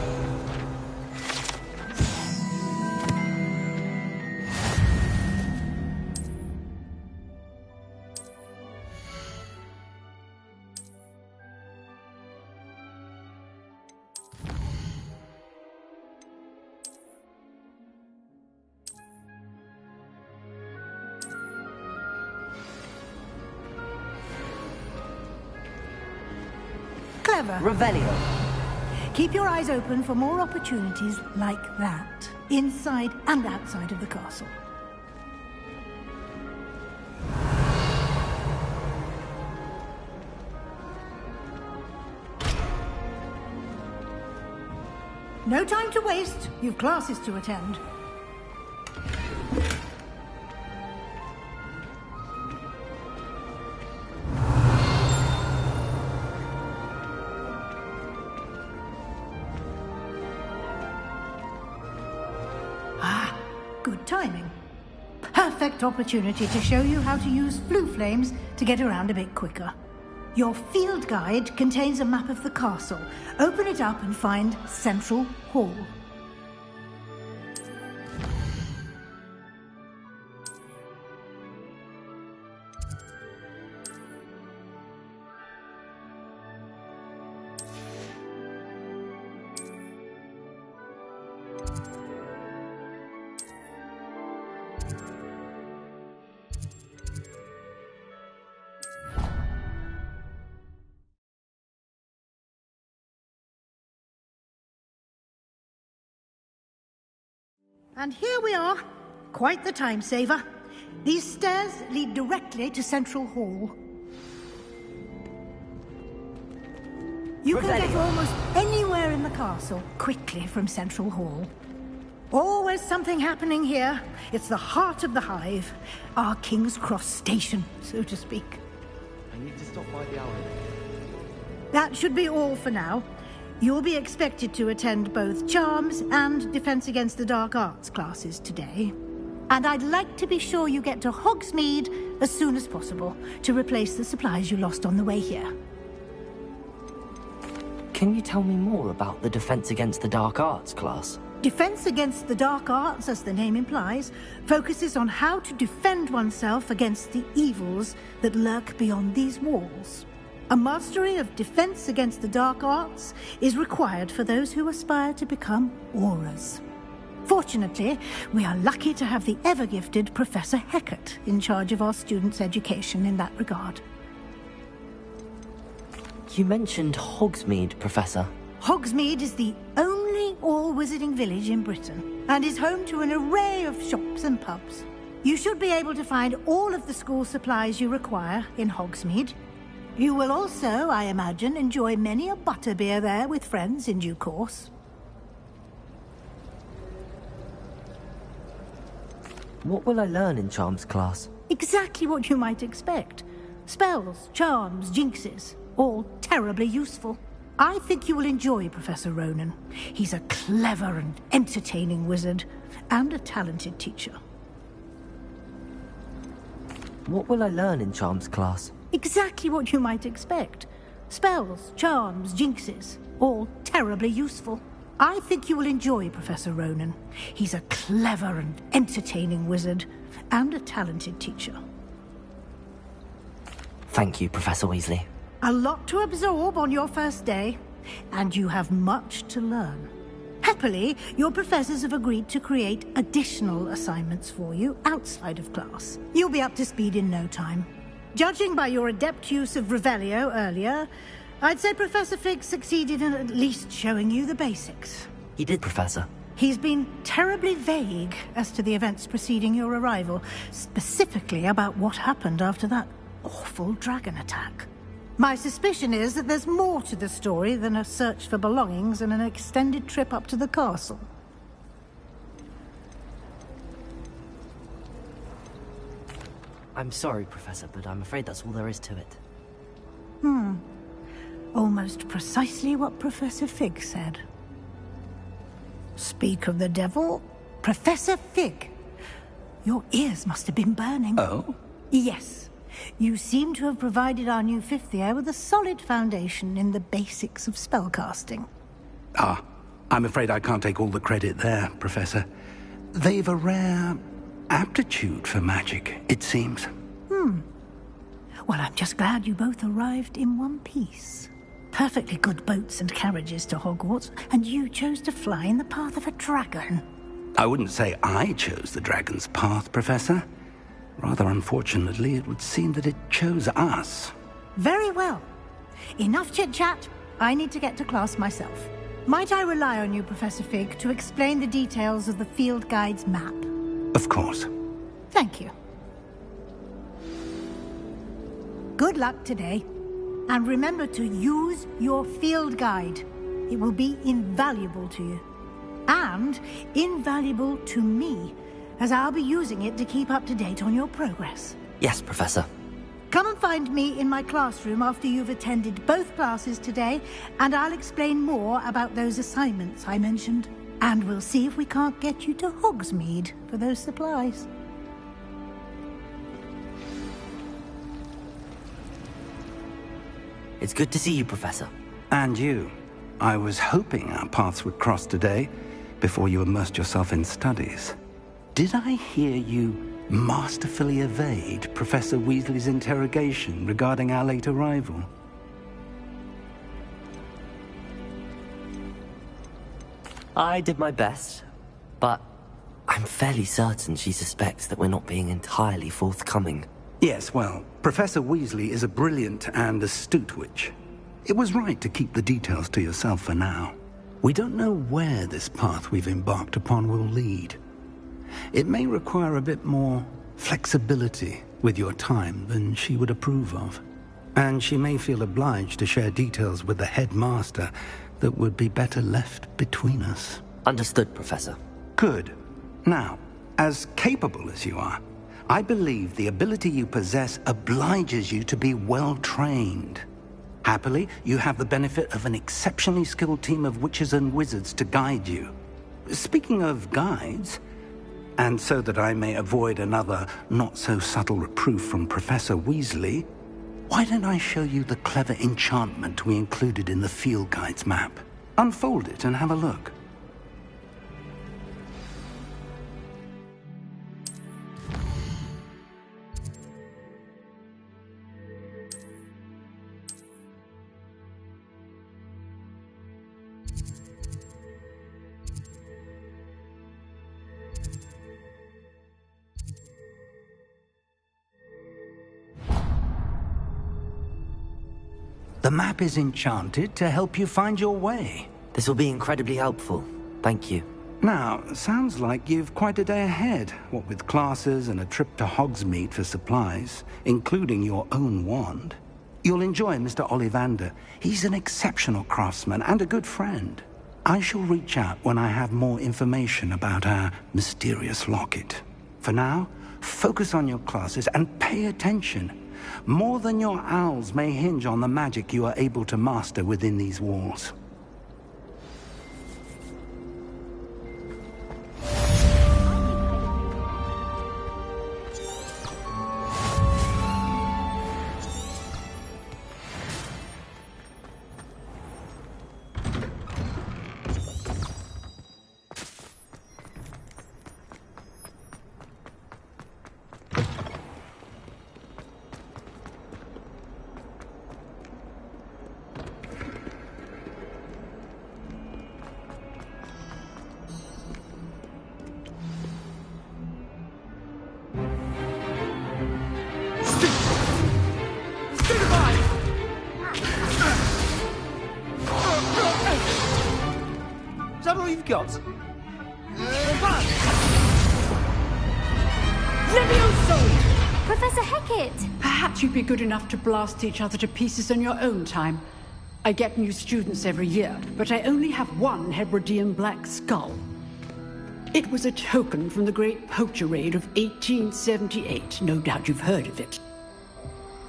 Clever. Revelio. Keep your eyes open for more opportunities like that, inside and outside of the castle. No time to waste. You've classes to attend. Good timing. Perfect opportunity to show you how to use flue flames to get around a bit quicker. Your field guide contains a map of the castle. Open it up and find Central Hall. And here we are. Quite the time saver. These stairs lead directly to Central Hall. You can get almost anywhere in the castle quickly from Central Hall. Always something happening here. It's the heart of the hive. Our King's Cross station, so to speak. I need to stop by the hour. That should be all for now. You'll be expected to attend both Charms and Defense Against the Dark Arts classes today. And I'd like to be sure you get to Hogsmeade as soon as possible to replace the supplies you lost on the way here. Can you tell me more about the Defense Against the Dark Arts class? Defense Against the Dark Arts, as the name implies, focuses on how to defend oneself against the evils that lurk beyond these walls. A mastery of Defense Against the Dark Arts is required for those who aspire to become Aurors. Fortunately, we are lucky to have the ever-gifted Professor Hecat in charge of our students' education in that regard. You mentioned Hogsmeade, Professor. Hogsmeade is the only all-wizarding village in Britain and is home to an array of shops and pubs. You should be able to find all of the school supplies you require in Hogsmeade. You will also, I imagine, enjoy many a butterbeer there with friends in due course. What will I learn in Charms class? Exactly what you might expect. Spells, charms, jinxes, all terribly useful. I think you will enjoy Professor Ronan. He's a clever and entertaining wizard, and a talented teacher. What will I learn in Charms class? Exactly what you might expect. Spells, charms, jinxes, all terribly useful. I think you will enjoy Professor Ronan. He's a clever and entertaining wizard, and a talented teacher. Thank you, Professor Weasley. A lot to absorb on your first day, and you have much to learn. Happily, your professors have agreed to create additional assignments for you outside of class. You'll be up to speed in no time. Judging by your adept use of Revelio earlier, I'd say Professor Fig succeeded in at least showing you the basics. He did, Professor. He's been terribly vague as to the events preceding your arrival, specifically about what happened after that awful dragon attack. My suspicion is that there's more to the story than a search for belongings and an extended trip up to the castle. I'm sorry, Professor, but I'm afraid that's all there is to it. Almost precisely what Professor Fig said. Speak of the devil, Professor Fig. Your ears must have been burning. Oh? Yes. You seem to have provided our new fifth year with a solid foundation in the basics of spellcasting. Ah, I'm afraid I can't take all the credit there, Professor. They've a rare aptitude for magic, it seems. Well, I'm just glad you both arrived in one piece. Perfectly good boats and carriages to Hogwarts, and you chose to fly in the path of a dragon. I wouldn't say I chose the dragon's path, Professor. Rather unfortunately, it would seem that it chose us. Very well. Enough chit-chat. I need to get to class myself. Might I rely on you, Professor Fig, to explain the details of the field guide's map? Of course. Thank you. Good luck today. And remember to use your field guide. It will be invaluable to you. And invaluable to me, as I'll be using it to keep up to date on your progress. Yes, Professor. Come and find me in my classroom after you've attended both classes today, and I'll explain more about those assignments I mentioned. And we'll see if we can't get you to Hogsmeade for those supplies. It's good to see you, Professor. And you. I was hoping our paths would cross today, before you immersed yourself in studies. Did I hear you masterfully evade Professor Weasley's interrogation regarding our late arrival? I did my best, but I'm fairly certain she suspects that we're not being entirely forthcoming. Yes, well, Professor Weasley is a brilliant and astute witch. It was right to keep the details to yourself for now. We don't know where this path we've embarked upon will lead. It may require a bit more flexibility with your time than she would approve of. And she may feel obliged to share details with the headmaster that would be better left between us. Understood, Professor. Good. Now, as capable as you are, I believe the ability you possess obliges you to be well-trained. Happily, you have the benefit of an exceptionally skilled team of witches and wizards to guide you. Speaking of guides, and so that I may avoid another not-so-subtle reproof from Professor Weasley, why don't I show you the clever enchantment we included in the field guide's map? Unfold it and have a look. The map is enchanted to help you find your way. This will be incredibly helpful. Thank you. Now, sounds like you've quite a day ahead, what with classes and a trip to Hogsmeade for supplies, including your own wand. You'll enjoy Mr. Ollivander. He's an exceptional craftsman and a good friend. I shall reach out when I have more information about our mysterious locket. For now, focus on your classes and pay attention. More than your owls may hinge on the magic you are able to master within these walls. Is that all you've got? Levioso! Professor Hecat! Perhaps you'd be good enough to blast each other to pieces on your own time. I get new students every year, but I only have one Hebridean black skull. It was a token from the Great Poacher Raid of 1878. No doubt you've heard of it.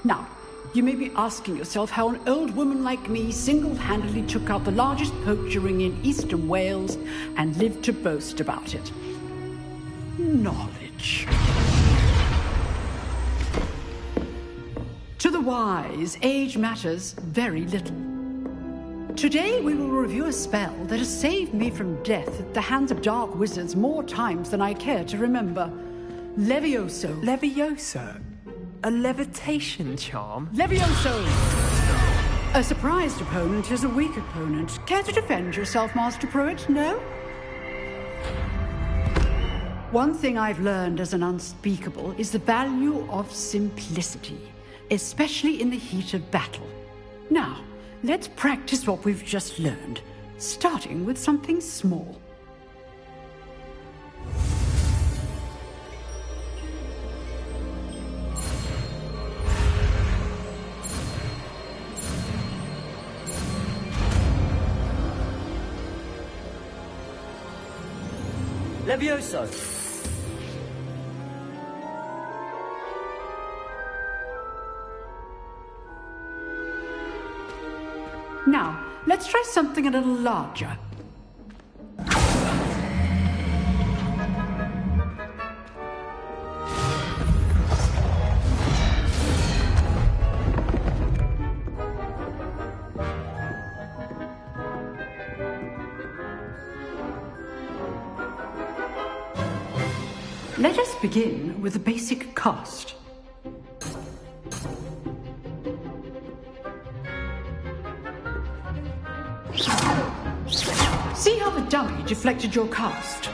Now, you may be asking yourself how an old woman like me single-handedly took out the largest poacher ring in eastern Wales and lived to boast about it. Knowledge. To the wise, age matters very little. Today we will review a spell that has saved me from death at the hands of dark wizards more times than I care to remember. Levioso. Levioso? A levitation charm? Levioso! A surprised opponent is a weak opponent. Care to defend yourself, Master Pruitt? No? One thing I've learned as an unspeakable is the value of simplicity, especially in the heat of battle. Now, let's practice what we've just learned, starting with something small. Levioso! Now, let's try something a little larger. Let us begin with the basic cast. See how the dummy deflected your cast?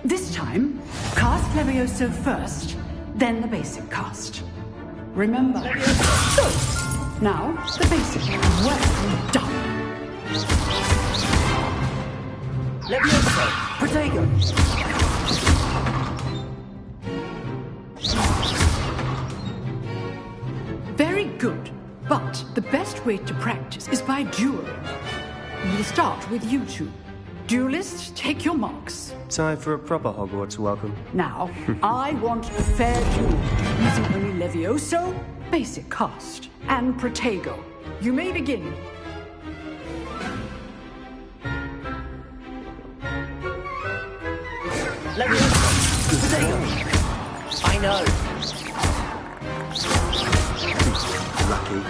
This time, cast Levioso first, then the basic cast. Remember. Good. Now, the basic. Well done. Levioso! Protego! Very good. But the best way to practice is by dueling. We'll start with you two. Duelists, take your marks. Time for a proper Hogwarts welcome. Now, I want a fair duel, using only Levioso, basic cast, and Protego. You may begin. Levioso! Protego! I know. Lucky.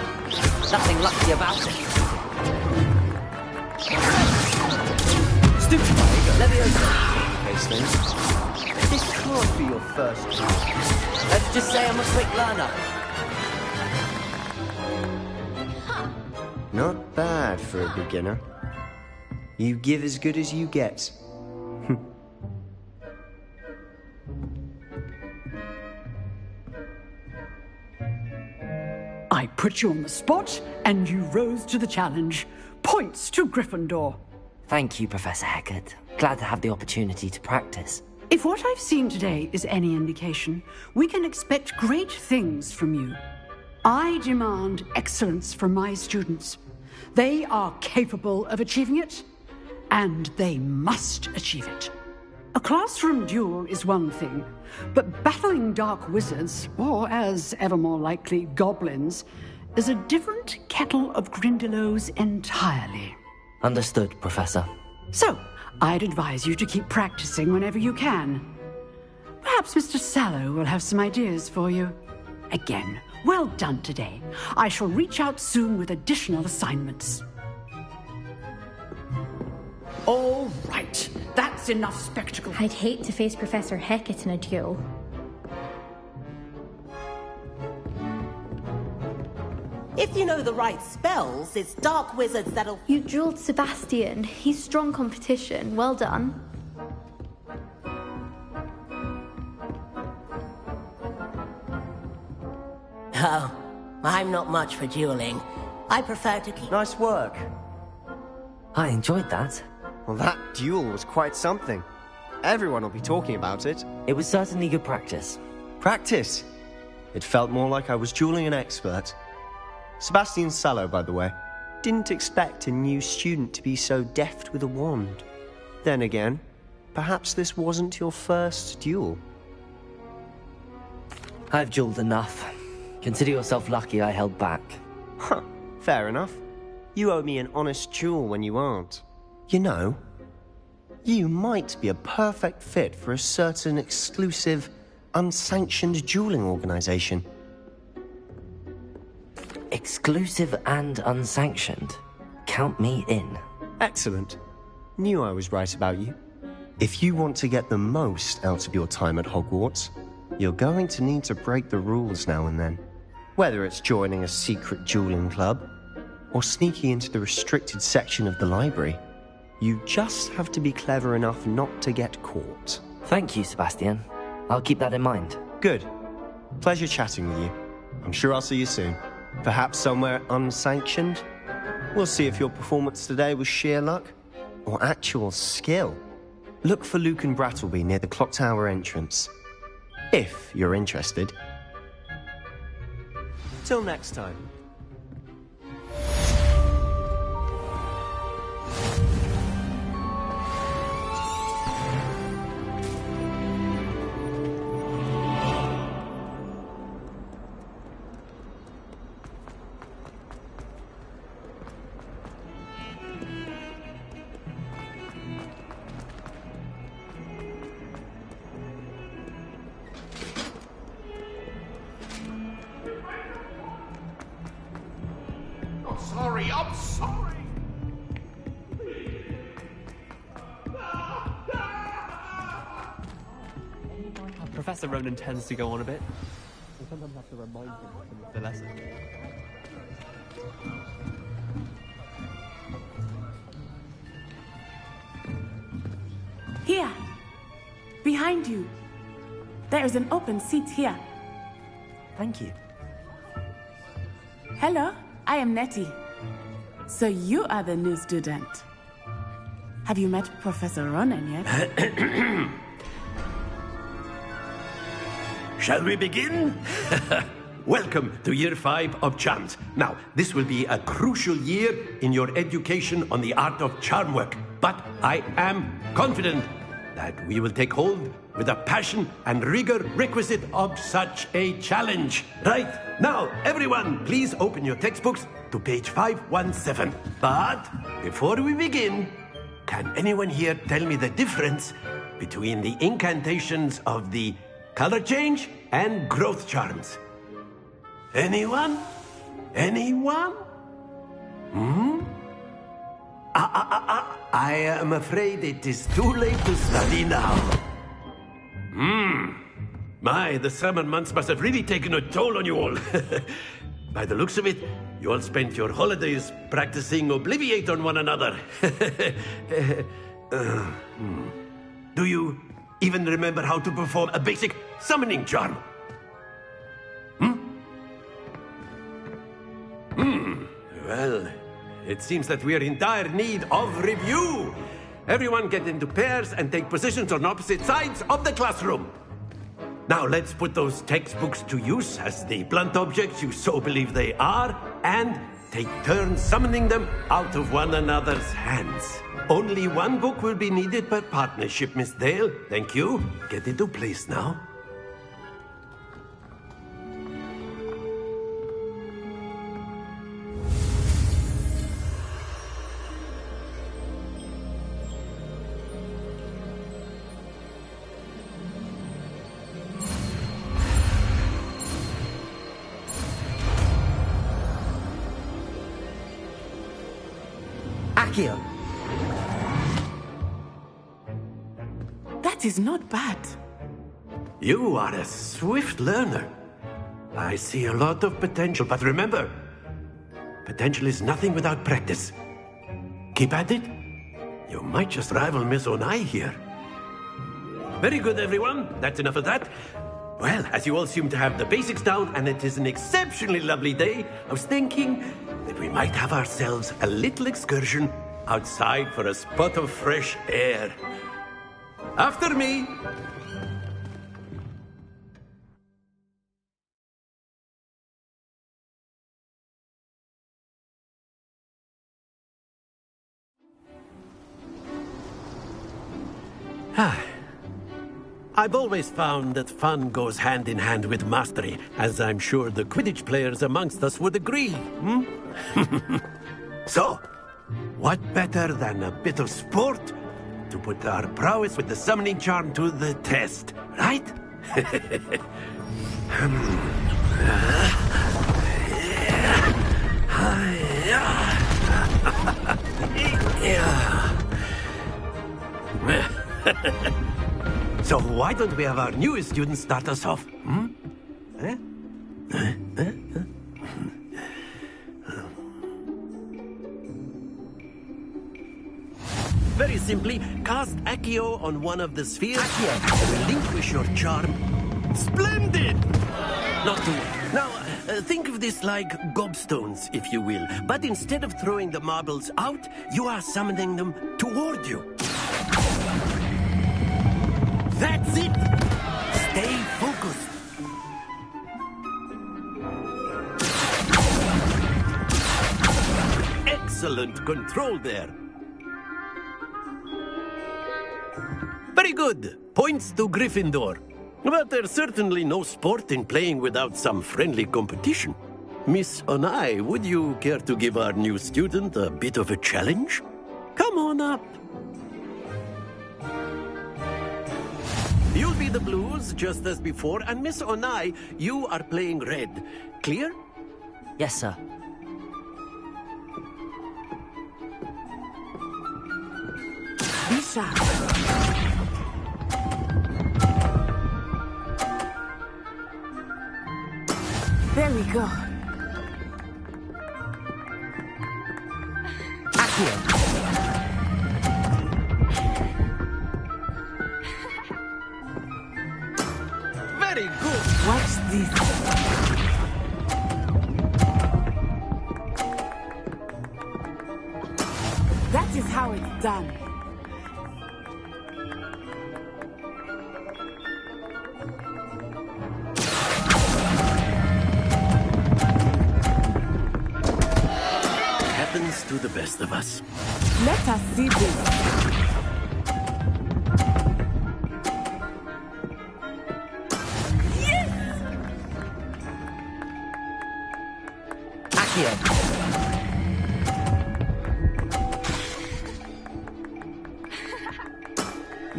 Nothing lucky about it. Stupid. Levioso! Case things. This can't be your first duel. Let's just say I'm a quick learner. Not bad for a beginner. You give as good as you get. I put you on the spot, and you rose to the challenge. Points to Gryffindor. Thank you, Professor Hecat. Glad to have the opportunity to practice. If what I've seen today is any indication, we can expect great things from you. I demand excellence from my students. They are capable of achieving it, and they must achieve it. A classroom duel is one thing, but battling dark wizards, or as ever more likely, goblins, is a different kettle of Grindylows entirely. Understood, Professor. So, I'd advise you to keep practicing whenever you can. Perhaps Mr. Sallow will have some ideas for you. Again, well done today. I shall reach out soon with additional assignments. All right, that's enough spectacle. I'd hate to face Professor Hecat in a duel. If you know the right spells, it's dark wizards that'll... You dueled Sebastian. He's strong competition. Well done. Oh, I'm not much for dueling. I prefer to keep... Nice work. I enjoyed that. Well, that duel was quite something. Everyone will be talking about it. It was certainly good practice. Practice? It felt more like I was dueling an expert. Sebastian Sallow, by the way. Didn't expect a new student to be so deft with a wand. Then again, perhaps this wasn't your first duel. I've dueled enough. Consider yourself lucky I held back. Huh, fair enough. You owe me an honest duel when you aren't. You know, you might be a perfect fit for a certain exclusive, unsanctioned dueling organization. Exclusive and unsanctioned. Count me in. Excellent. Knew I was right about you. If you want to get the most out of your time at Hogwarts, you're going to need to break the rules now and then. Whether it's joining a secret dueling club, or sneaking into the restricted section of the library, you just have to be clever enough not to get caught. Thank you, Sebastian. I'll keep that in mind. Good. Pleasure chatting with you. I'm sure I'll see you soon. Perhaps somewhere unsanctioned? We'll see if your performance today was sheer luck or actual skill. Look for Luke and Brattleby near the clock tower entrance. If you're interested. Till next time. I'm sorry. Professor Ronan tends to go on a bit. I sometimes have to remind him of the lesson. Here. Behind you. There is an open seat here. Thank you. Hello, I am Nettie. So you are the new student. Have you met Professor Ronan yet? Shall we begin? Welcome to Year 5 of Charms. Now, this will be a crucial year in your education on the art of charm work. But I am confident that we will take hold with the passion and rigor requisite of such a challenge. Right, now, everyone, please open your textbooks to page 517. But before we begin, can anyone here tell me the difference between the incantations of the color change and growth charms? Anyone? Anyone? I am afraid it is too late to study now. My, the summer months must have really taken a toll on you all. By the looks of it, you all spent your holidays practicing Obliviate on one another. Do you even remember how to perform a basic summoning charm? Well, it seems that we are in dire need of review. Everyone get into pairs and take positions on opposite sides of the classroom. Now let's put those textbooks to use as the blunt objects you so believe they are, and take turns summoning them out of one another's hands. Only one book will be needed per partnership, Miss Dale. Thank you. Get into place now. Accio. That is not bad. You are a swift learner. I see a lot of potential, but remember, potential is nothing without practice. Keep at it. You might just rival Miss Onai here. Very good, everyone. That's enough of that. Well, as you all seem to have the basics down, and it is an exceptionally lovely day, I was thinking that we might have ourselves a little excursion outside for a spot of fresh air. After me. I've always found that fun goes hand in hand with mastery, as I'm sure the Quidditch players amongst us would agree. So, what better than a bit of sport to put our prowess with the summoning charm to the test, right? So why don't we have our newest student start us off? Very simply, cast Accio on one of the spheres. Accio! Relinquish your charm. Splendid! Not too. Now, think of this like gobstones, if you will. But instead of throwing the marbles out, you are summoning them toward you. That's it! Stay focused. Excellent control there. Very good. Points to Gryffindor. But there's certainly no sport in playing without some friendly competition. Miss Onai, would you care to give our new student a bit of a challenge? Come on up. You'll be the blues, just as before, and Miss Onai, you are playing red. Clear? Yes, sir. Be sharp. There we go. Accio. Very good. Watch this. That is how it's done. Happens to the best of us. Let us see this.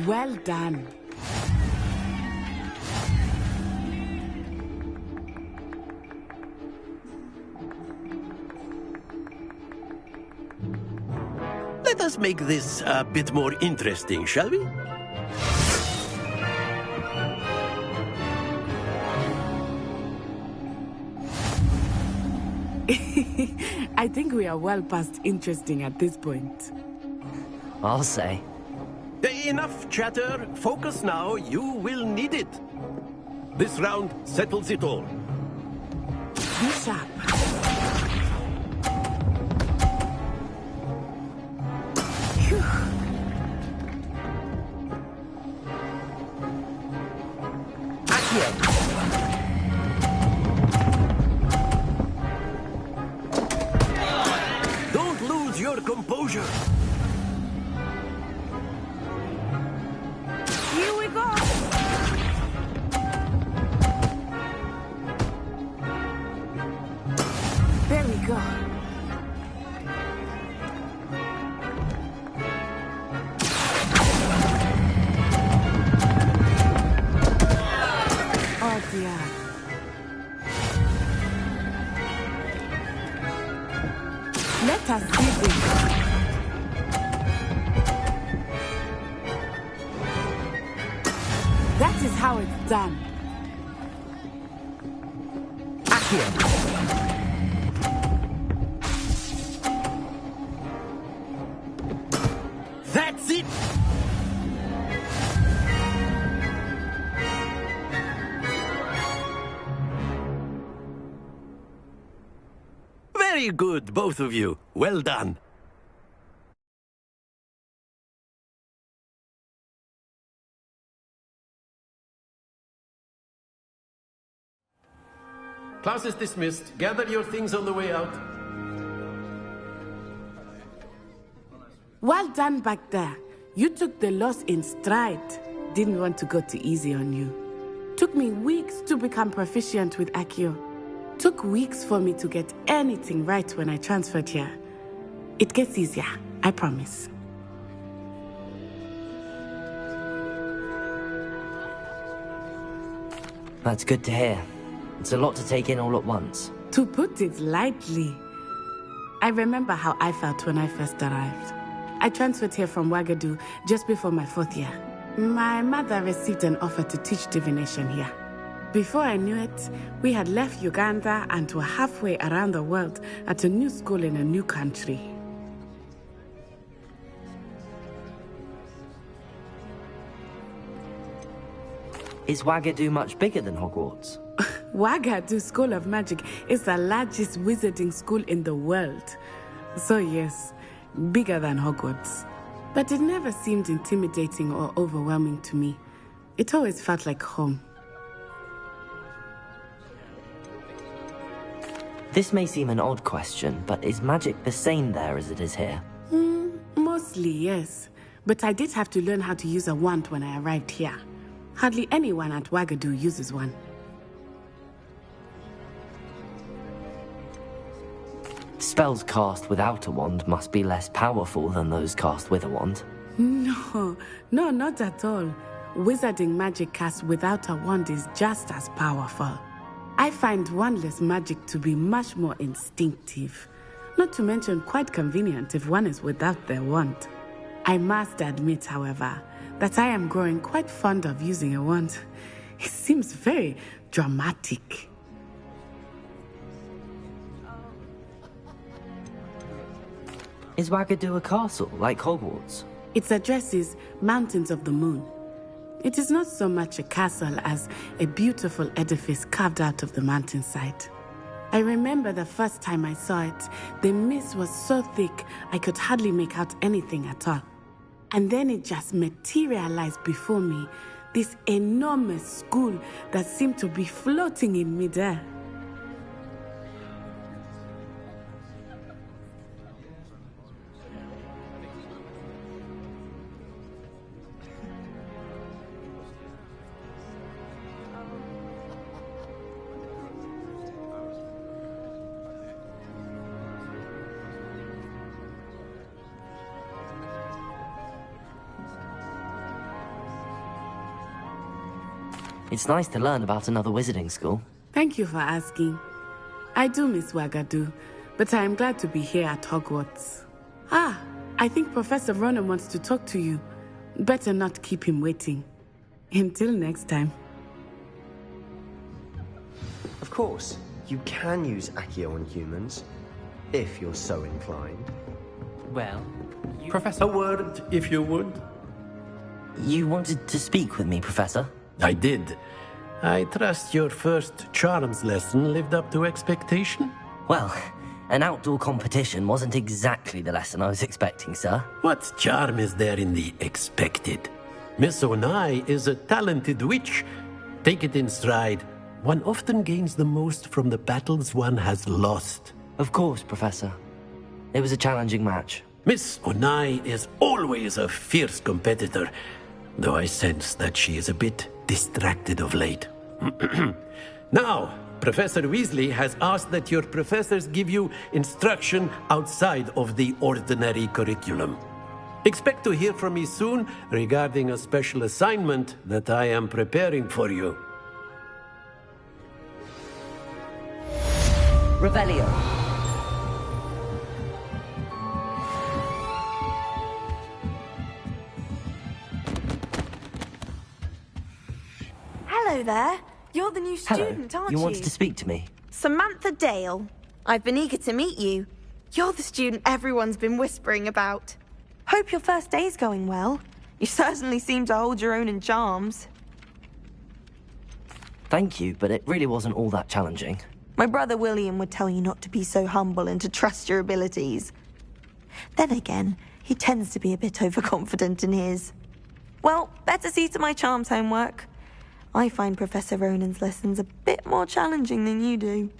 Well done. Let us make this a bit more interesting, shall we? I think we are well past interesting at this point. I'll say. Enough chatter. Focus now. You will need it. This round settles it all. Be sharp. your composure. Here we go! There we go. Oh dear. Let us see this. That is how it's done. Accio. That's it! Very good, both of you. Well done. Class is dismissed. Gather your things on the way out. Well done back there. You took the loss in stride. Didn't want to go too easy on you. Took me weeks to become proficient with Accio. Took weeks for me to get anything right when I transferred here. It gets easier, I promise. That's good to hear. It's a lot to take in all at once. To put it lightly, I remember how I felt when I first arrived. I transferred here from Ouagadougou just before my 4th year. My mother received an offer to teach divination here. Before I knew it, we had left Uganda and were halfway around the world at a new school in a new country. Is Ouagadougou much bigger than Hogwarts? Ouagadougou School of Magic is the largest wizarding school in the world. So yes, bigger than Hogwarts. But it never seemed intimidating or overwhelming to me. It always felt like home. This may seem an odd question, but is magic the same there as it is here? Mostly, yes. But I did have to learn how to use a wand when I arrived here. Hardly anyone at Ouagadougou uses one. Spells cast without a wand must be less powerful than those cast with a wand. No, not at all. Wizarding magic cast without a wand is just as powerful. I find wandless magic to be much more instinctive. Not to mention quite convenient if one is without their wand. I must admit, however, that I am growing quite fond of using a wand. It seems very dramatic. Is Ouagadougou a castle, like Hogwarts? Its address is Mountains of the Moon. It is not so much a castle as a beautiful edifice carved out of the mountainside. I remember the first time I saw it, the mist was so thick I could hardly make out anything at all. And then it just materialized before me, this enormous school that seemed to be floating in midair. It's nice to learn about another wizarding school. Thank you for asking. I do miss Ouagadougou, but I am glad to be here at Hogwarts. Ah, I think Professor Ronan wants to talk to you. Better not keep him waiting. Until next time. Of course, you can use Accio on humans, if you're so inclined. Well, Professor, a word, if you would. You wanted to speak with me, Professor? I did. I trust your first charms lesson lived up to expectation? Well, an outdoor competition wasn't exactly the lesson I was expecting, sir. What charm is there in the expected? Miss Onai is a talented witch. Take it in stride. One often gains the most from the battles one has lost. Of course, Professor. It was a challenging match. Miss Onai is always a fierce competitor, though I sense that she is a bit distracted of late. Now, Professor Weasley has asked that your professors give you instruction outside of the ordinary curriculum. Expect to hear from me soon regarding a special assignment that I am preparing for you. Revelio. Hello there. You're the new student, aren't you? You wanted to speak to me? Samantha Dale. I've been eager to meet you. You're the student everyone's been whispering about. Hope your first day's going well. You certainly seem to hold your own in charms. Thank you, but it really wasn't all that challenging. My brother William would tell you not to be so humble and to trust your abilities. Then again, he tends to be a bit overconfident in his. Well, better see to my charms homework. I find Professor Ronan's lessons a bit more challenging than you do.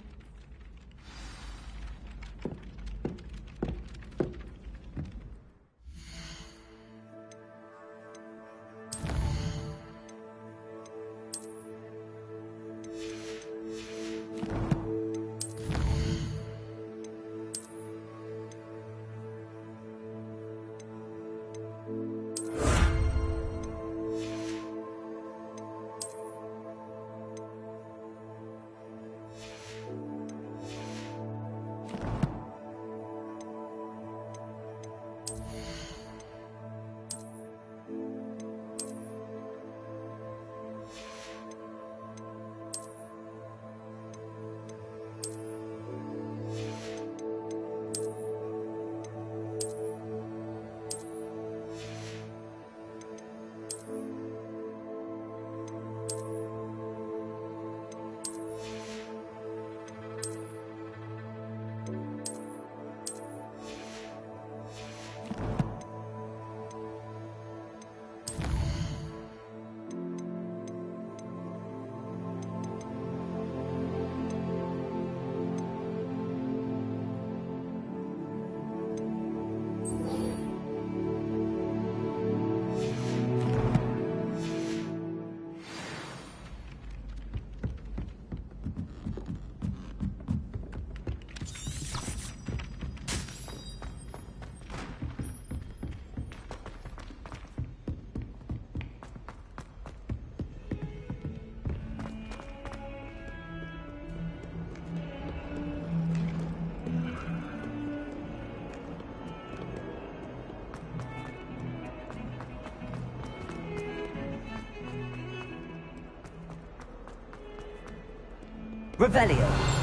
Revelio.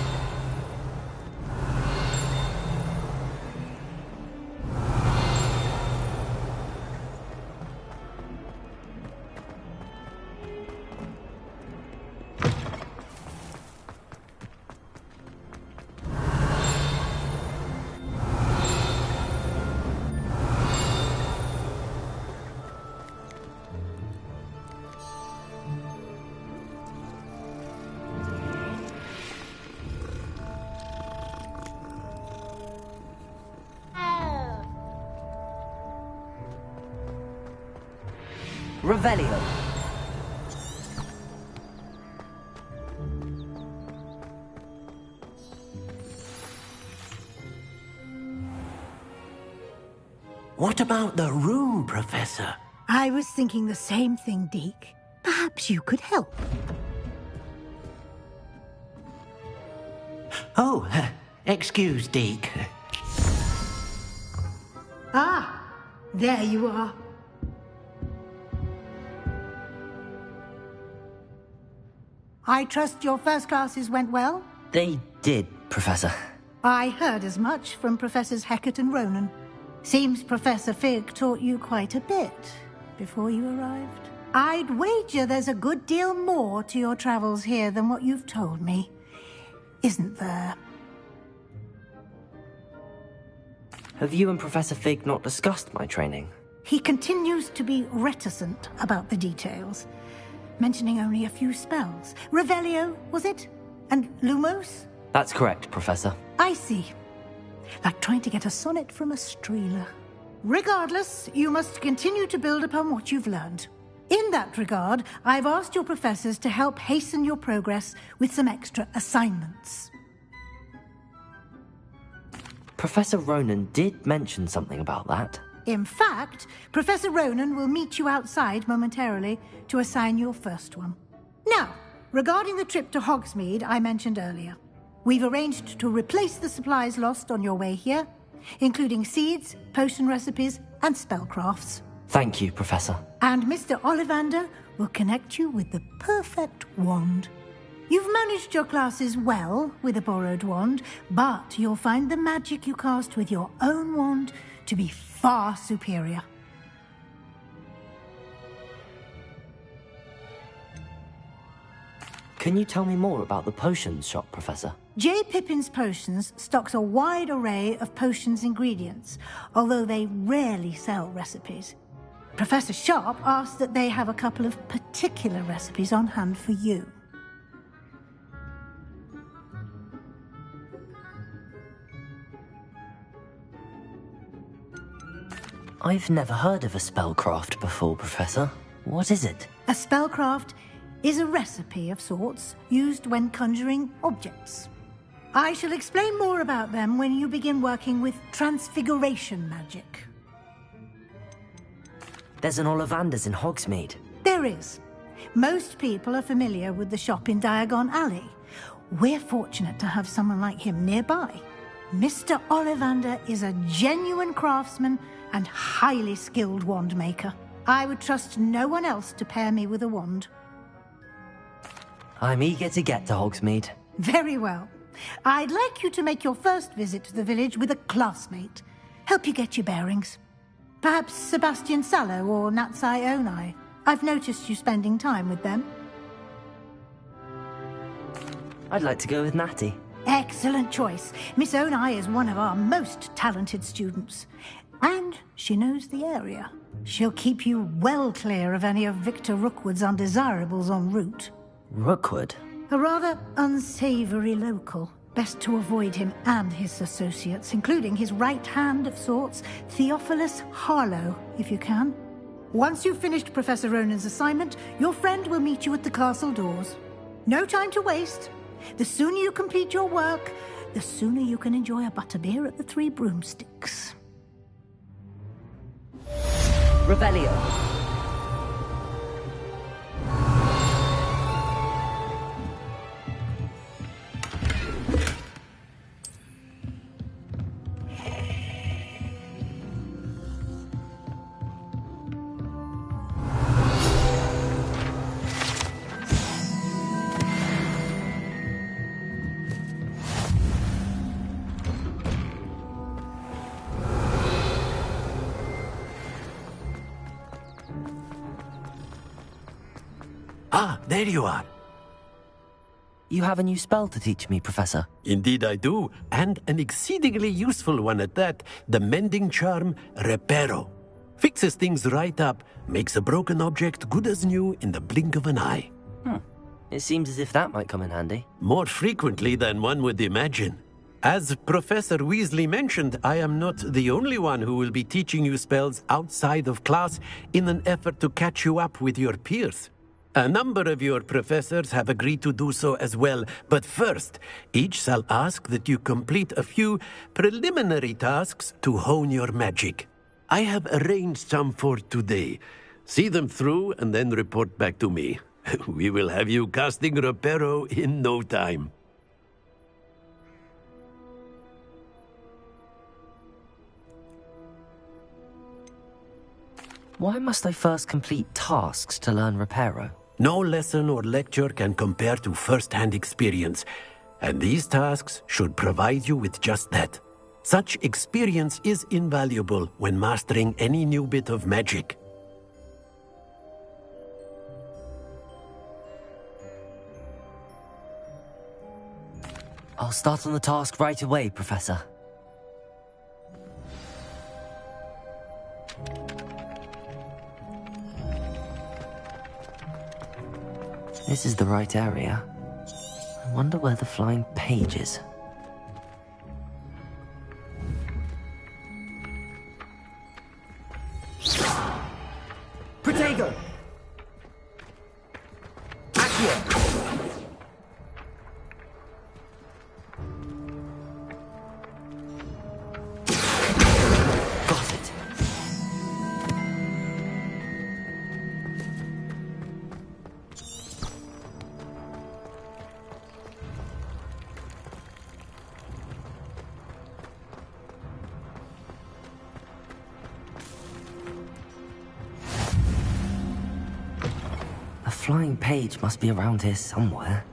Revelio. What about the room, Professor? I was thinking the same thing, Deke. Perhaps you could help. Oh, excuse, Deke. Ah, there you are. I trust your first classes went well? They did, Professor. I heard as much from Professors Hecat and Ronan. Seems Professor Fig taught you quite a bit before you arrived. I'd wager there's a good deal more to your travels here than what you've told me. Isn't there? Have you and Professor Fig not discussed my training? He continues to be reticent about the details, mentioning only a few spells. Revelio, was it? And Lumos? That's correct, Professor. I see. like trying to get a sonnet from a streeler. Regardless, you must continue to build upon what you've learned. In that regard, I've asked your professors to help hasten your progress with some extra assignments. Professor Ronan did mention something about that. In fact, Professor Ronan will meet you outside momentarily to assign your first one. Now, regarding the trip to Hogsmeade I mentioned earlier, we've arranged to replace the supplies lost on your way here, including seeds, potion recipes, and spellcrafts. Thank you, Professor. And Mr. Ollivander will connect you with the perfect wand. You've managed your classes well with a borrowed wand, but you'll find the magic you cast with your own wand to be far superior. Can you tell me more about the potions shop, Professor? J. Pippin's Potions stocks a wide array of potions ingredients, although they rarely sell recipes. Professor Sharp asked that they have a couple of particular recipes on hand for you. I've never heard of a spellcraft before, Professor. What is it? A spellcraft is a recipe of sorts used when conjuring objects. I shall explain more about them when you begin working with transfiguration magic. There's an Ollivander's in Hogsmeade. There is. Most people are familiar with the shop in Diagon Alley. We're fortunate to have someone like him nearby. Mr. Ollivander is a genuine craftsman and highly skilled wand maker. I would trust no one else to pair me with a wand. I'm eager to get to Hogsmeade. Very well. I'd like you to make your first visit to the village with a classmate. Help you get your bearings. Perhaps Sebastian Sallow or Natsai Onai. I've noticed you spending time with them. I'd like to go with Natty. Excellent choice. Miss Onai is one of our most talented students. And she knows the area. She'll keep you well clear of any of Victor Rookwood's undesirables en route. Rookwood? A rather unsavory local. Best to avoid him and his associates, including his right hand of sorts, Theophilus Harlow, if you can. Once you've finished Professor Ronan's assignment, your friend will meet you at the castle doors. No time to waste. The sooner you complete your work, the sooner you can enjoy a butterbeer at the Three Broomsticks. Revelio. Ah, there you are. You have a new spell to teach me, Professor. Indeed I do, and an exceedingly useful one at that. The mending charm, Reparo. Fixes things right up, makes a broken object good as new in the blink of an eye. It seems as if that might come in handy. More frequently than one would imagine. As Professor Weasley mentioned, I am not the only one who will be teaching you spells outside of class in an effort to catch you up with your peers. A number of your professors have agreed to do so as well, but first, each shall ask that you complete a few preliminary tasks to hone your magic. I have arranged some for today. See them through and then report back to me. We will have you casting Reparo in no time. Why must I first complete tasks to learn Reparo? No lesson or lecture can compare to first-hand experience, and these tasks should provide you with just that. Such experience is invaluable when mastering any new bit of magic. I'll start on the task right away, Professor. This is the right area. I wonder where the flying page is. Fuego! Accio! Got it. A flying page must be around here somewhere.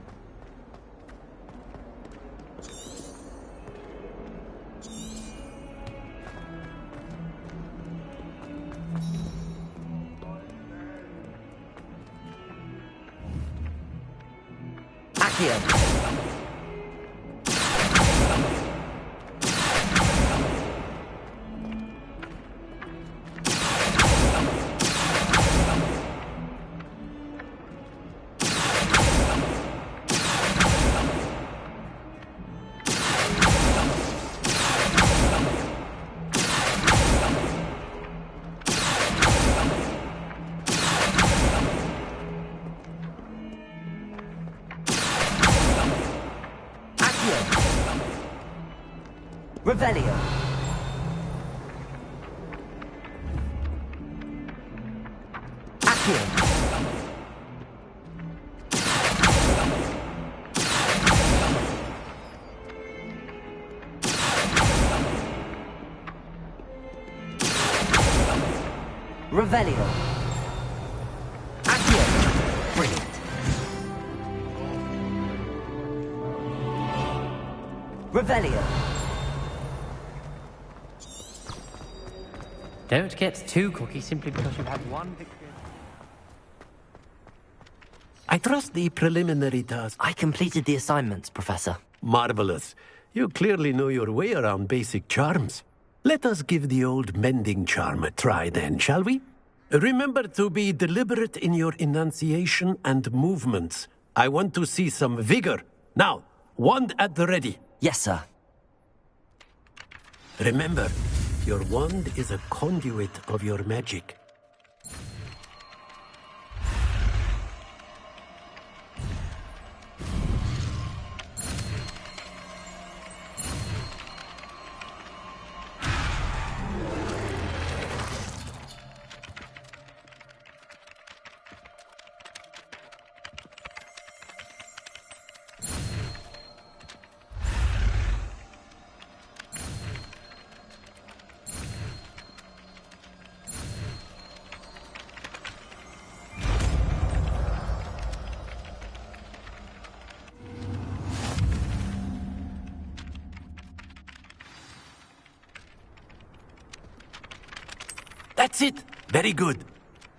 Accio! Revelio. Accio. Revelio. Accio. Brilliant. Revelio. Don't get too cocky simply because you've had one victory. I trust the preliminary task. I completed the assignments, Professor. Marvelous. You clearly know your way around basic charms. Let us give the old mending charm a try then, shall we? Remember to be deliberate in your enunciation and movements. I want to see some vigor. Now, wand at the ready. Yes, sir. Remember, your wand is a conduit of your magic. That's it! Very good.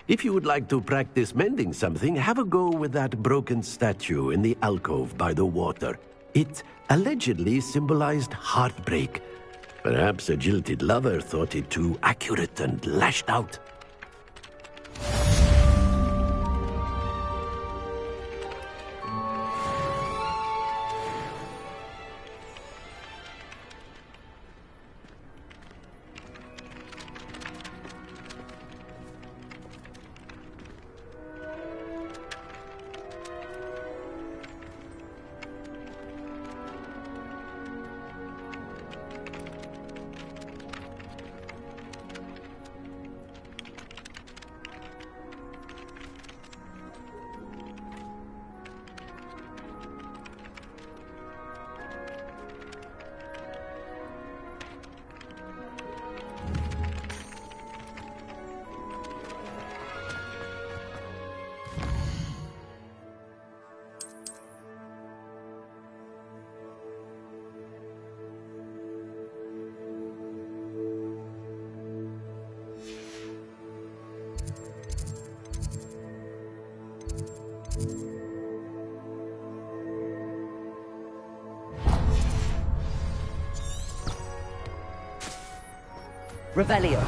If you would like to practice mending something, have a go with that broken statue in the alcove by the water. It allegedly symbolized heartbreak. Perhaps a jilted lover thought it too accurate and lashed out. Revelio.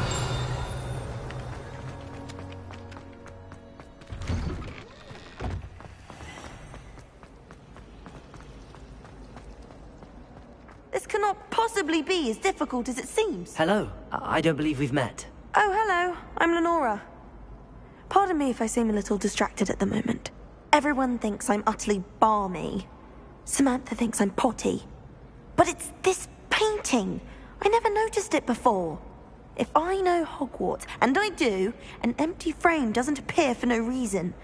This cannot possibly be as difficult as it seems. Hello. I don't believe we've met. Oh, hello. I'm Lenora. Pardon me if I seem a little distracted at the moment. Everyone thinks I'm utterly balmy. Samantha thinks I'm potty. But it's this painting. I never noticed it before. If I know Hogwarts, and I do, an empty frame doesn't appear for no reason.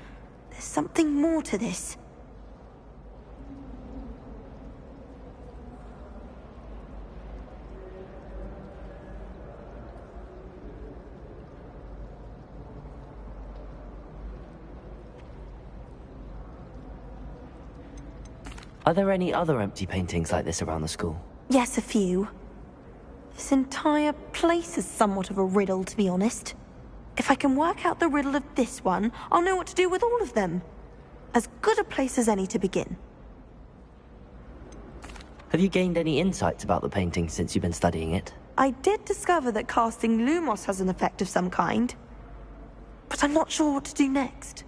There's something more to this. Are there any other empty paintings like this around the school? Yes, a few. This entire place is somewhat of a riddle, to be honest. If I can work out the riddle of this one, I'll know what to do with all of them. As good a place as any to begin. Have you gained any insights about the painting since you've been studying it? I did discover that casting Lumos has an effect of some kind. But I'm not sure what to do next.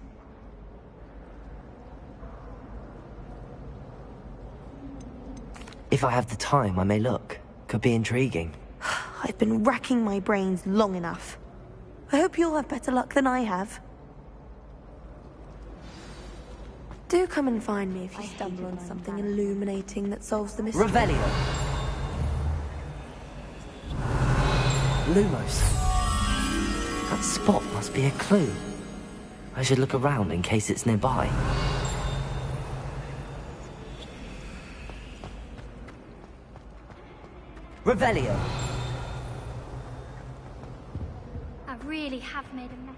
If I have the time, I may look. Could be intriguing. I've been racking my brains long enough. I hope you'll have better luck than I have. Do come and find me if you stumble on something illuminating that solves the mystery. Revelio! Lumos. That spot must be a clue. I should look around in case it's nearby. Revelio! I really have made a mess.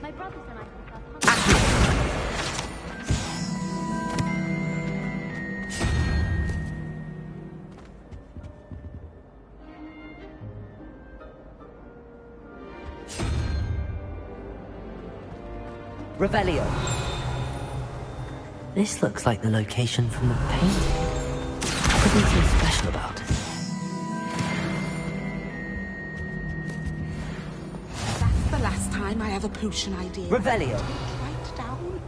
My brothers and I think Revelio. This looks like the location from the painting. What's so special about it? That's the last time I have a potion idea. Revelio. Write down.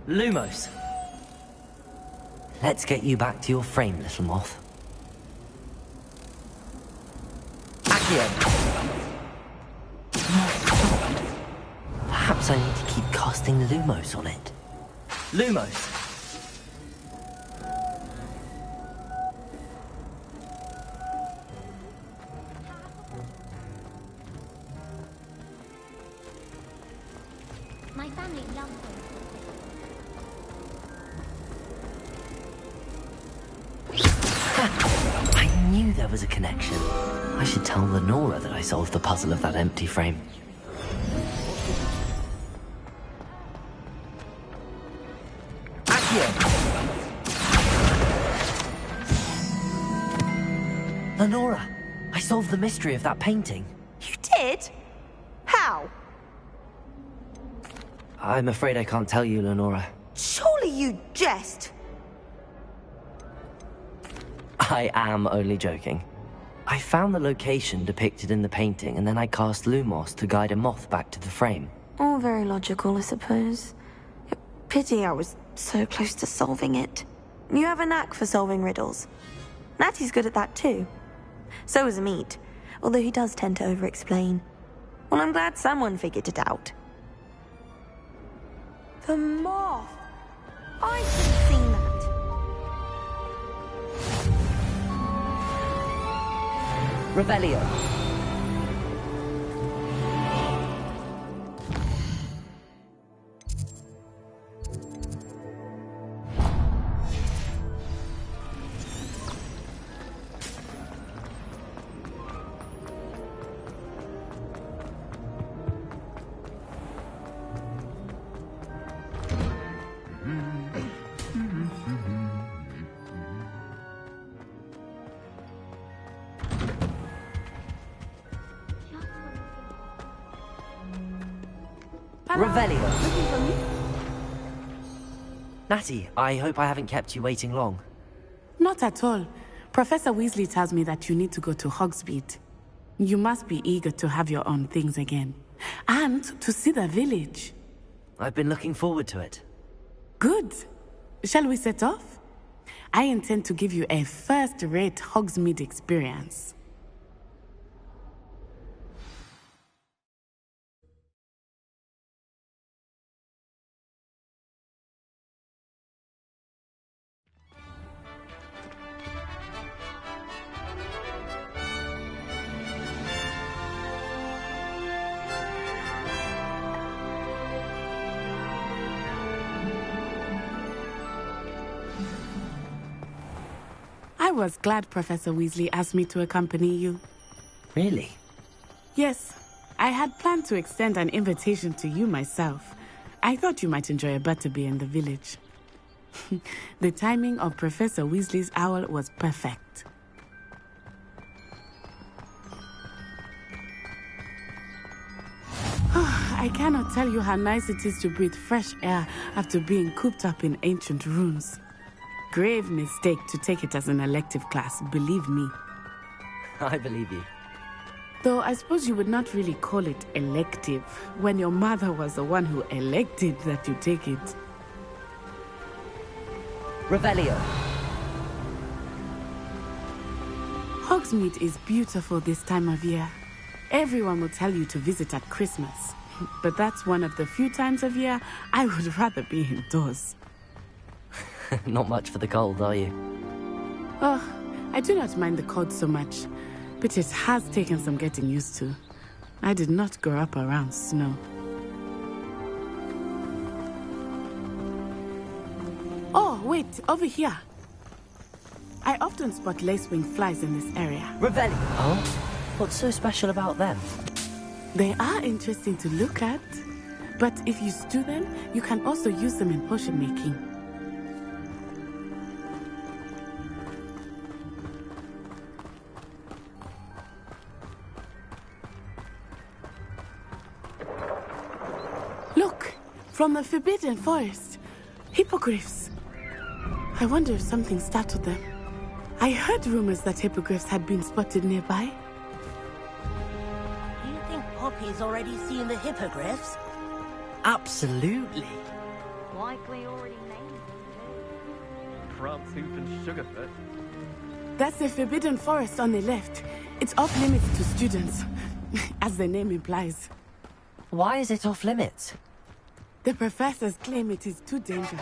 Lumos. Let's get you back to your frame, little moth. Perhaps I need to keep casting Lumos on it. Lumos! my family loves them. I knew there was a connection. I should tell Lenora that I solved the puzzle of that empty frame. Lenora, I solved the mystery of that painting. You did? How? I'm afraid I can't tell you, Lenora. Surely you jest. I am only joking. I found the location depicted in the painting, and then I cast Lumos to guide a moth back to the frame. All very logical, I suppose. Pity I was so close to solving it. You have a knack for solving riddles. Natty's good at that too. So is Amit, although he does tend to over-explain. Well, I'm glad someone figured it out. The moth! I should have seen that. Revelio. Revelio. Natty, I hope I haven't kept you waiting long. Not at all. Professor Weasley tells me that you need to go to Hogsmeade. You must be eager to have your own things again. And to see the village. I've been looking forward to it. Good. Shall we set off? I intend to give you a first-rate Hogsmeade experience. I was glad Professor Weasley asked me to accompany you. Really? Yes. I had planned to extend an invitation to you myself. I thought you might enjoy a butterbeer in the village. The timing of Professor Weasley's owl was perfect. I cannot tell you how nice it is to breathe fresh air after being cooped up in ancient rooms. Grave mistake to take it as an elective class, believe me. I believe you. Though I suppose you would not really call it elective when your mother was the one who elected that you take it. Revelio. Hogsmeade is beautiful this time of year. Everyone will tell you to visit at Christmas. But that's one of the few times of year I would rather be indoors. Not much for the cold, are you? Oh, I do not mind the cold so much, but it has taken some getting used to. I did not grow up around snow. Oh, wait, over here. I often spot lacewing flies in this area. Revelio. Oh? What's so special about them? They are interesting to look at, but if you stew them, you can also use them in potion making. Look, from the Forbidden Forest, hippogriffs. I wonder if something startled them. I heard rumors that hippogriffs had been spotted nearby. You think Poppy's already seen the hippogriffs? Absolutely. Likely already named. Prance Hoof and Sugarfoot. That's the Forbidden Forest on the left. It's off limits to students, as the name implies. Why is it off limits? The professors claim it is too dangerous.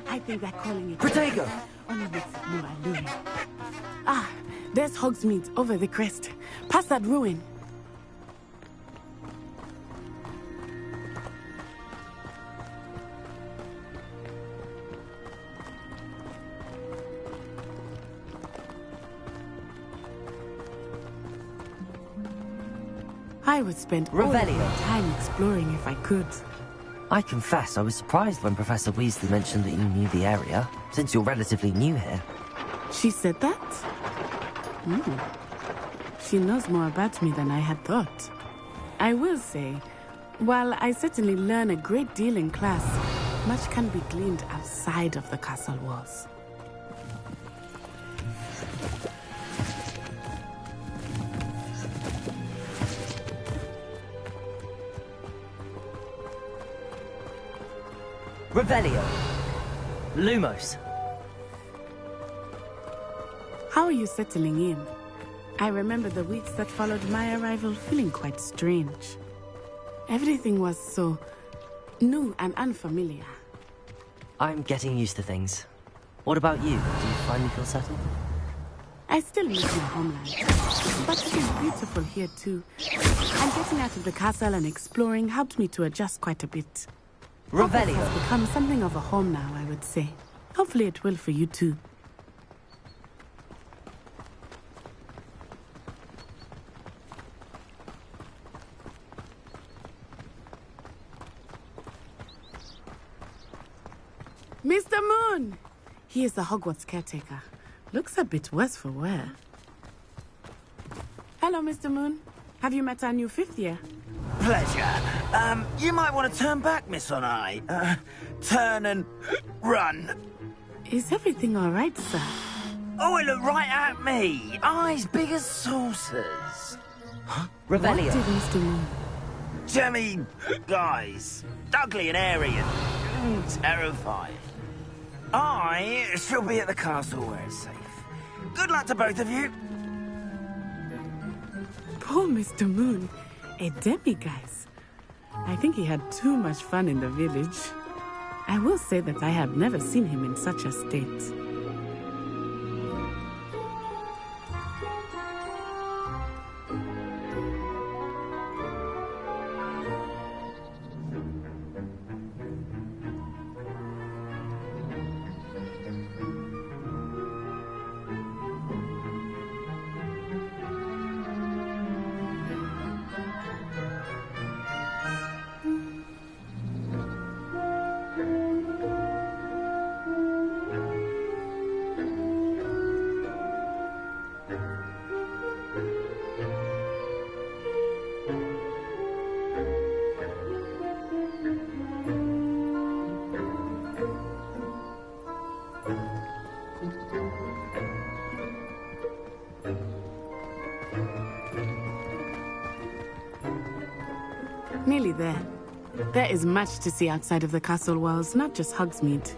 I think they're calling it... Protego! Only makes it more alluring. Ah, there's Hogsmeade over the crest. Past that ruin. I would spend all my time exploring if I could. I confess I was surprised when Professor Weasley mentioned that you knew the area, since you're relatively new here. She said that? She knows more about me than I had thought. I will say, while I certainly learn a great deal in class, much can be gleaned outside of the castle walls. Revelio. Lumos. How are you settling in? I remember the weeks that followed my arrival feeling quite strange. Everything was so new and unfamiliar. I'm getting used to things. What about you? Do you finally feel settled? I still miss my homeland, but it is beautiful here too. And getting out of the castle and exploring helped me to adjust quite a bit. Hogwarts has become something of a home now, I would say. Hopefully it will for you too. Mr. Moon! He is the Hogwarts caretaker. Looks a bit worse for wear. Hello, Mr. Moon. Have you met our new fifth year? Pleasure. You might want to turn back, Miss Onai. Turn and run. Is everything all right, sir? Oh, it looked right at me. Eyes big as saucers. Revelio. What did Mr. Moon? Jemmy, guys. Ugly and airy and terrifying. I shall be at the castle where it's safe. Good luck to both of you. Poor Mr. Moon. A demiguise. I think he had too much fun in the village. I will say that I have never seen him in such a state. Nearly there. There is much to see outside of the castle walls, not just Hogsmeade.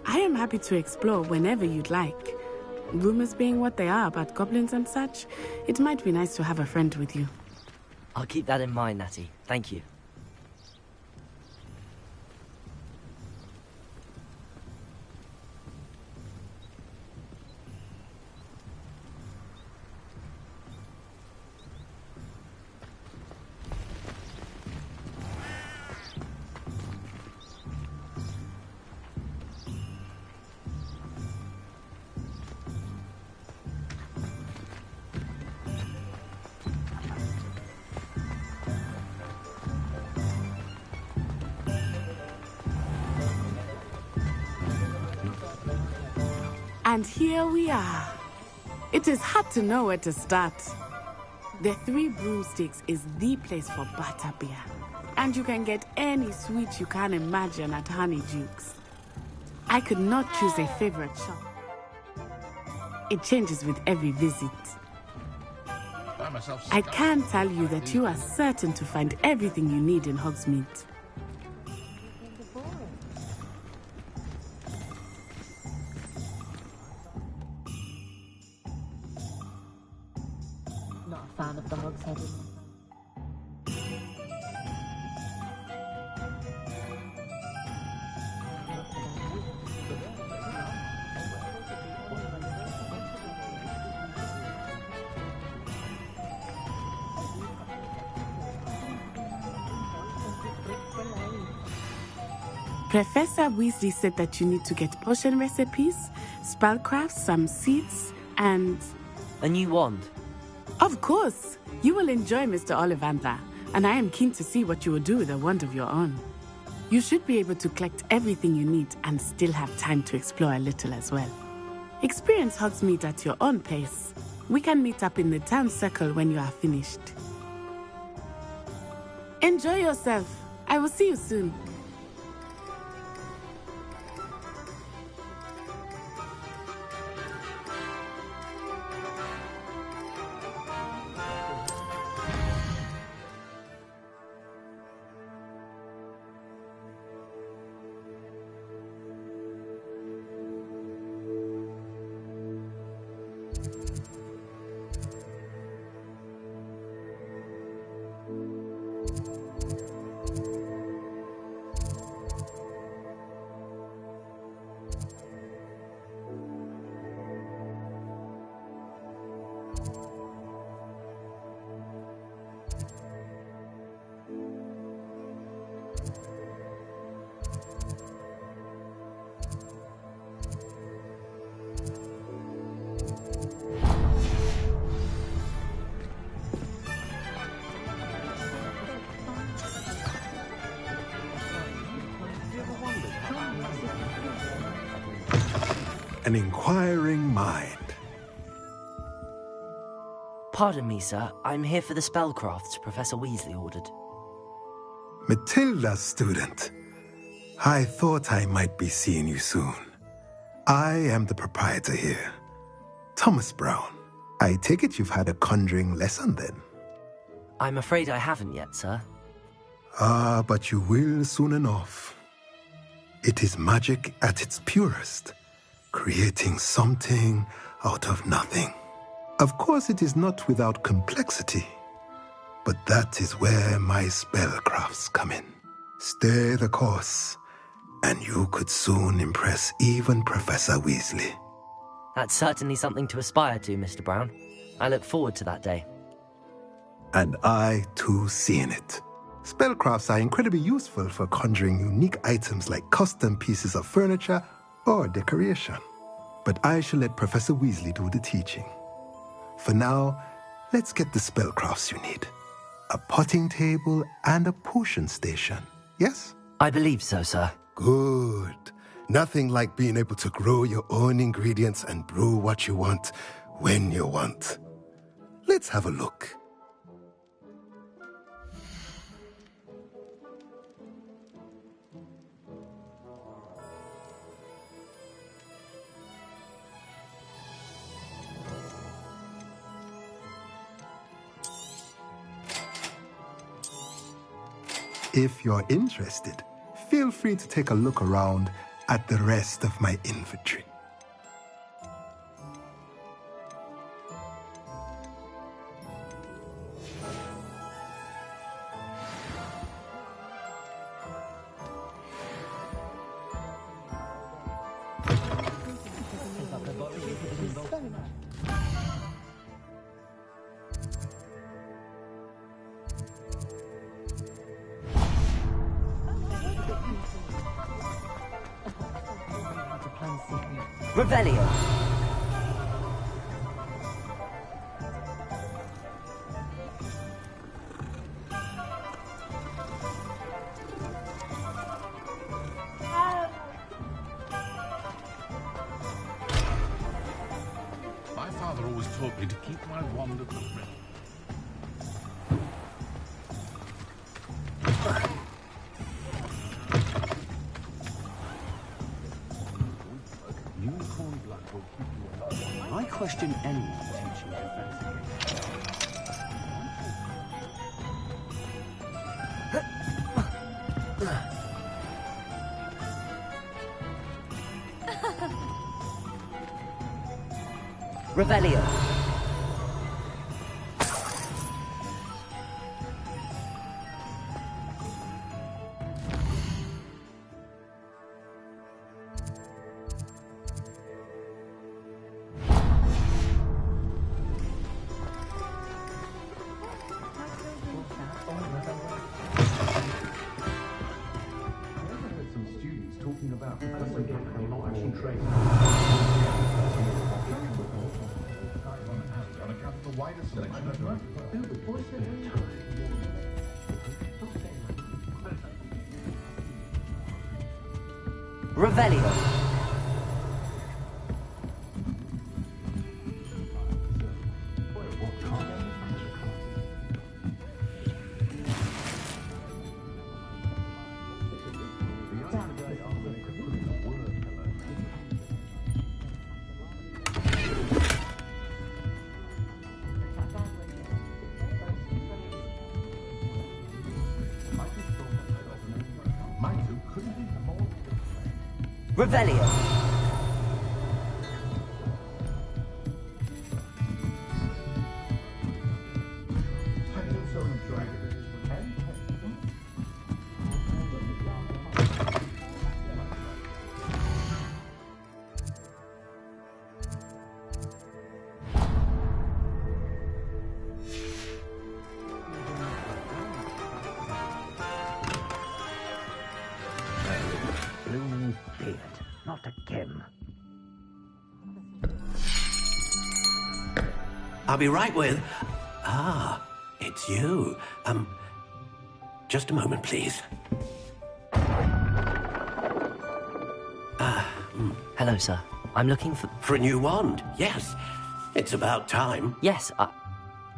I am happy to explore whenever you'd like. Rumors being what they are about goblins and such, it might be nice to have a friend with you. I'll keep that in mind, Natty. Thank you. And here we are. It is hard to know where to start. The Three Broomsticks is the place for butterbeer. And you can get any sweet you can imagine at Honeyduke's. I could not choose a favorite shop. It changes with every visit. I can tell you that you are certain to find everything you need in Hogsmeade. Not a fan of the hogsheaded. Professor Weasley said that you need to get potion recipes, spellcrafts, some seeds, and... A new wand? Of course! You will enjoy Mr. Ollivander, and I am keen to see what you will do with a wand of your own. You should be able to collect everything you need and still have time to explore a little as well. Experience Hogsmeade at your own pace. We can meet up in the town circle when you are finished. Enjoy yourself. I will see you soon. An inquiring mind. Pardon me, sir. I'm here for the spellcrafts Professor Weasley ordered. Matilda's student. I thought I might be seeing you soon. I am the proprietor here, Thomas Brown. I take it you've had a conjuring lesson then? I'm afraid I haven't yet, sir. Ah, but you will soon enough. It is magic at its purest, creating something out of nothing. Of course, it is not without complexity, but that is where my spellcrafts come in. Stay the course, and you could soon impress even Professor Weasley. That's certainly something to aspire to, Mr. Brown. I look forward to that day. And I, too, seeing it. Spellcrafts are incredibly useful for conjuring unique items like custom pieces of furniture or decoration. But I shall let Professor Weasley do the teaching. For now, let's get the spellcrafts you need. A potting table and a potion station, yes? I believe so, sir. Good. Nothing like being able to grow your own ingredients and brew what you want when you want. Let's have a look. If you're interested, feel free to take a look around at the rest of my inventory. Revelio. My father always taught me to keep my wand at the ready. I question anyone teaching investigation. Revelio. Revelio. Revelio. Not again. I'll be right with... Ah, it's you. Just a moment, please. Hello, sir. I'm looking for... For a new wand, yes. It's about time. Yes,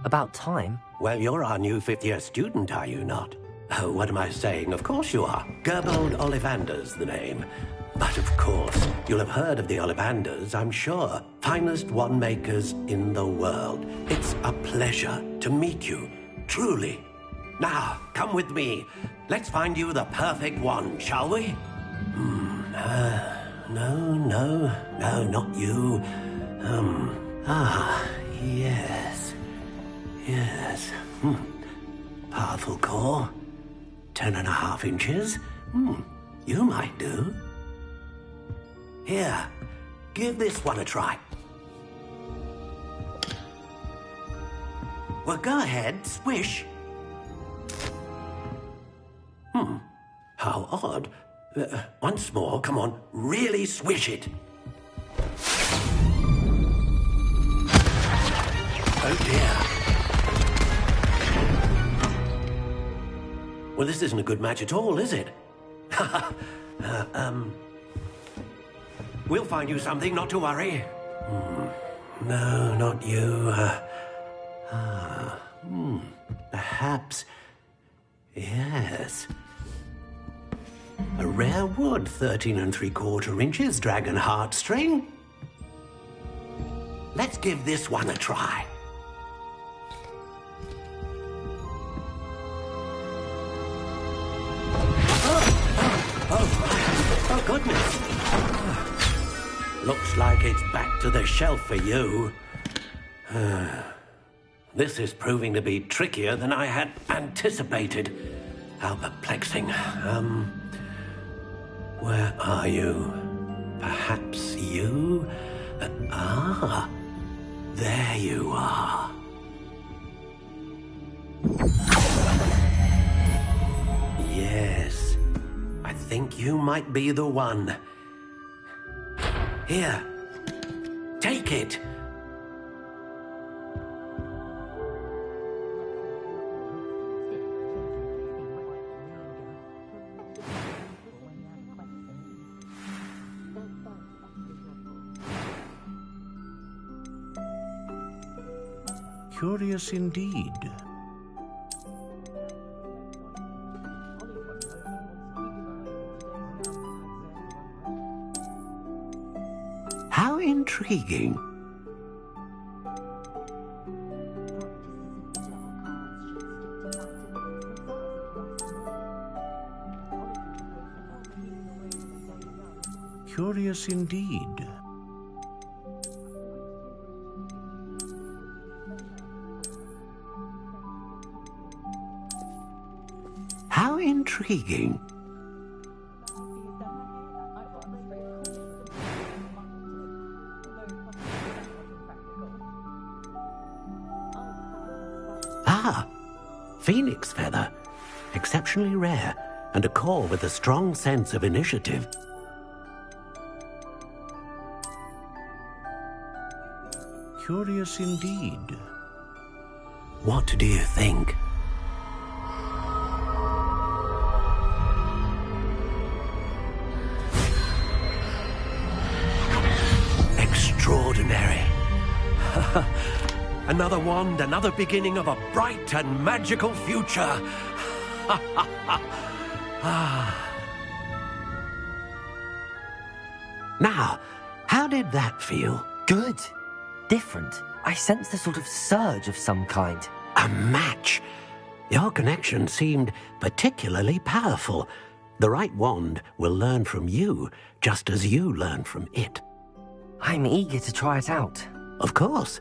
about time? Well, you're our new fifth-year student, are you not? Oh, what am I saying? Of course you are. Gerbold Ollivander's the name. But of course, you'll have heard of the Ollivanders, I'm sure. Finest wand makers in the world. It's a pleasure to meet you, truly. Now, come with me. Let's find you the perfect wand, shall we? No, not you. Yes. Powerful core. 10.5 inches. You might do. Here, give this one a try. Well, go ahead, swish. How odd. Once more, come on, really swish it. Oh dear. Well, this isn't a good match at all, is it? We'll find you something, not to worry. No, not you. Perhaps. Yes. A rare wood, 13 3/4 inches, dragon heartstring. Let's give this one a try. Oh, goodness. Looks like it's back to the shelf for you. This is proving to be trickier than I had anticipated. How perplexing. Where are you? Perhaps you? There you are. Yes, I think you might be the one. Here, take it. Curious indeed. How intriguing. Curious indeed. How intriguing. Phoenix feather. Exceptionally rare, and a core with a strong sense of initiative. Curious indeed. What do you think? Extraordinary. Another wand, another beginning of a bright and magical future. Now, how did that feel? Good. Different. I sensed a sort of surge of some kind. A match. Your connection seemed particularly powerful. The right wand will learn from you, just as you learn from it. I'm eager to try it out. Of course.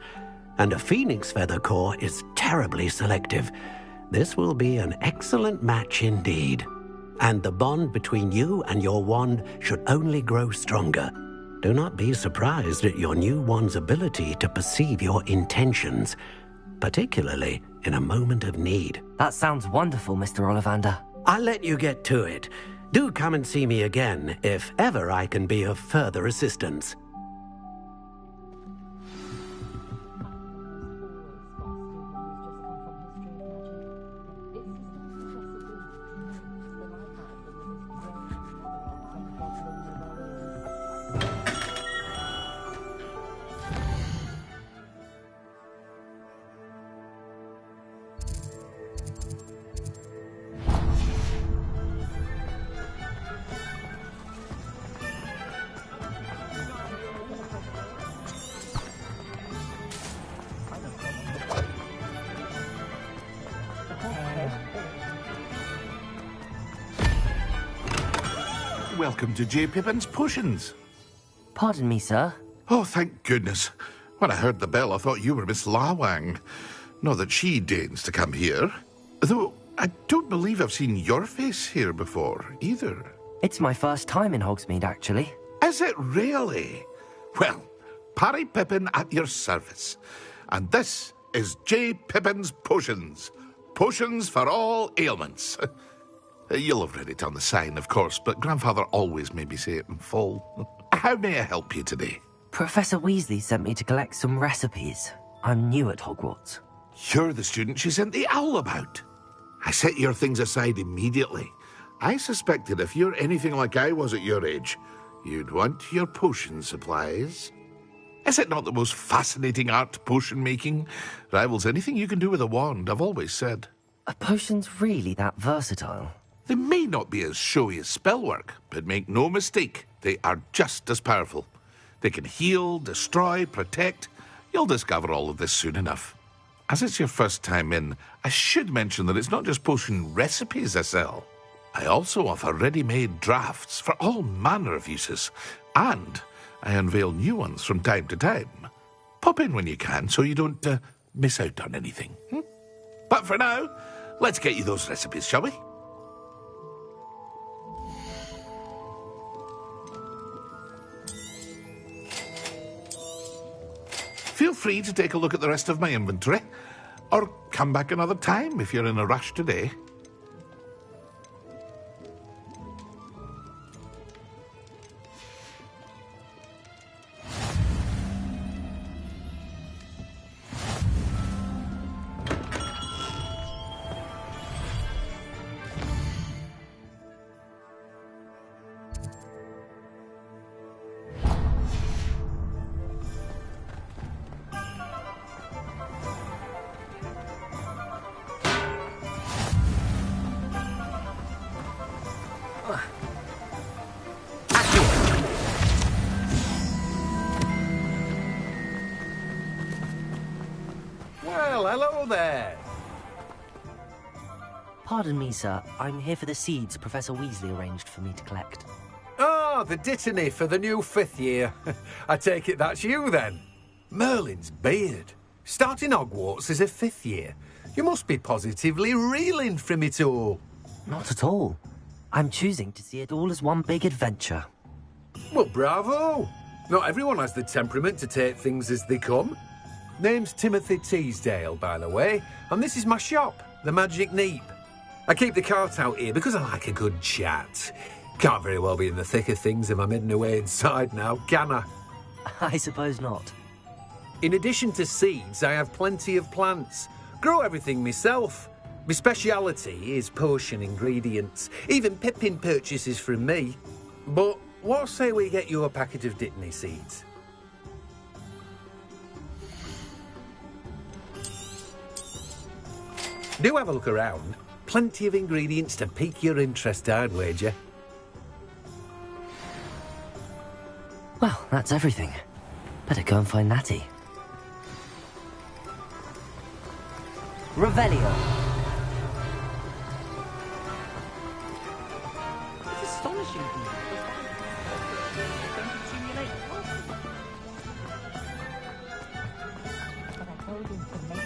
And a phoenix feather core is terribly selective. This will be an excellent match indeed. And the bond between you and your wand should only grow stronger. Do not be surprised at your new wand's ability to perceive your intentions, particularly in a moment of need. That sounds wonderful, Mr. Ollivander. I'll let you get to it. Do come and see me again if ever I can be of further assistance. welcome to J. Pippin's Potions. Pardon me, sir. Oh, thank goodness. When I heard the bell, I thought you were Miss Lawang. Not that she deigns to come here. Though, I don't believe I've seen your face here before, either. It's my first time in Hogsmeade, actually. Is it really? Well, Parry Pippin at your service. And this is J. Pippin's Potions. Potions for all ailments. You'll have read it on the sign, of course, but Grandfather always made me say it in full. How may I help you today? Professor Weasley sent me to collect some recipes. I'm new at Hogwarts. You're the student she sent the owl about. I set your things aside immediately. I suspected if you're anything like I was at your age, you'd want your potion supplies. Is it not the most fascinating art, potion making? Rivals anything you can do with a wand, I've always said. Are potions really that versatile? They may not be as showy as spellwork, but make no mistake, they are just as powerful. They can heal, destroy, protect. You'll discover all of this soon enough. As it's your first time in, I should mention that it's not just potion recipes I sell. I also offer ready-made drafts for all manner of uses, and I unveil new ones from time to time. Pop in when you can so you don't miss out on anything. But for now, let's get you those recipes, shall we? Feel free to take a look at the rest of my inventory, or come back another time if you're in a rush today. Well, hello there. Pardon me, sir. I'm here for the seeds Professor Weasley arranged for me to collect. Oh, the dittany for the new 5th year. I take it that's you, then. Merlin's beard. Starting Hogwarts as a 5th year. You must be positively reeling from it all. Not at all. I'm choosing to see it all as one big adventure. Well, bravo. Not everyone has the temperament to take things as they come. Name's Timothy Teasdale, by the way, and this is my shop, the Magic Neep. I keep the cart out here because I like a good chat. Can't very well be in the thick of things if I'm hidden away inside now, can I? I suppose not. In addition to seeds, I have plenty of plants. Grow everything myself. My speciality is potion ingredients. Even Pippin purchases from me. But what say we get you a packet of Dittany seeds? Do have a look around. Plenty of ingredients to pique your interest, I'd wager. Well, that's everything. Better go and find Natty. Revelio. It's astonishing. Don't accumulate. But I told him to make.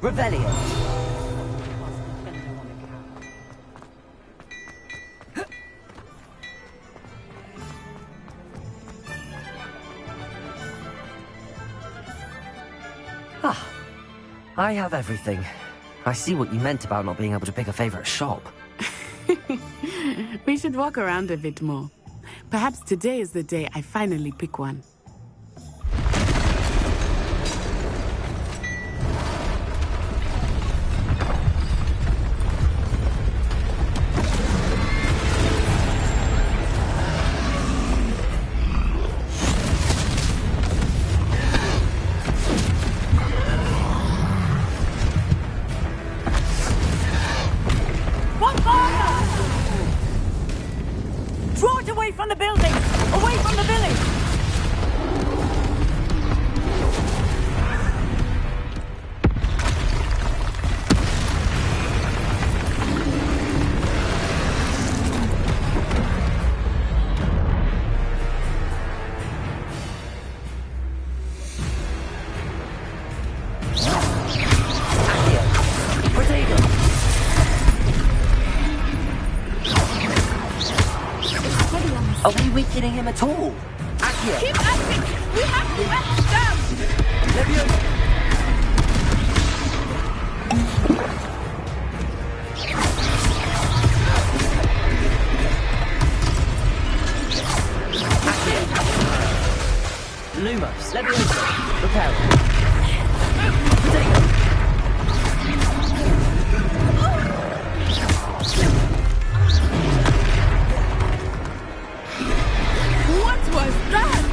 Revelio. I have everything. I see what you meant about not being able to pick a favorite shop. We should walk around a bit more. Perhaps today is the day I finally pick one. any weakening him at all. Accio. Keep at it! We have to let him down! Leviosa. Lumos, Leviosa, Repel. Potato. What was that?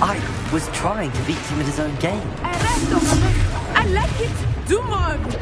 I was trying to beat him at his own game. I like it. Do more of it.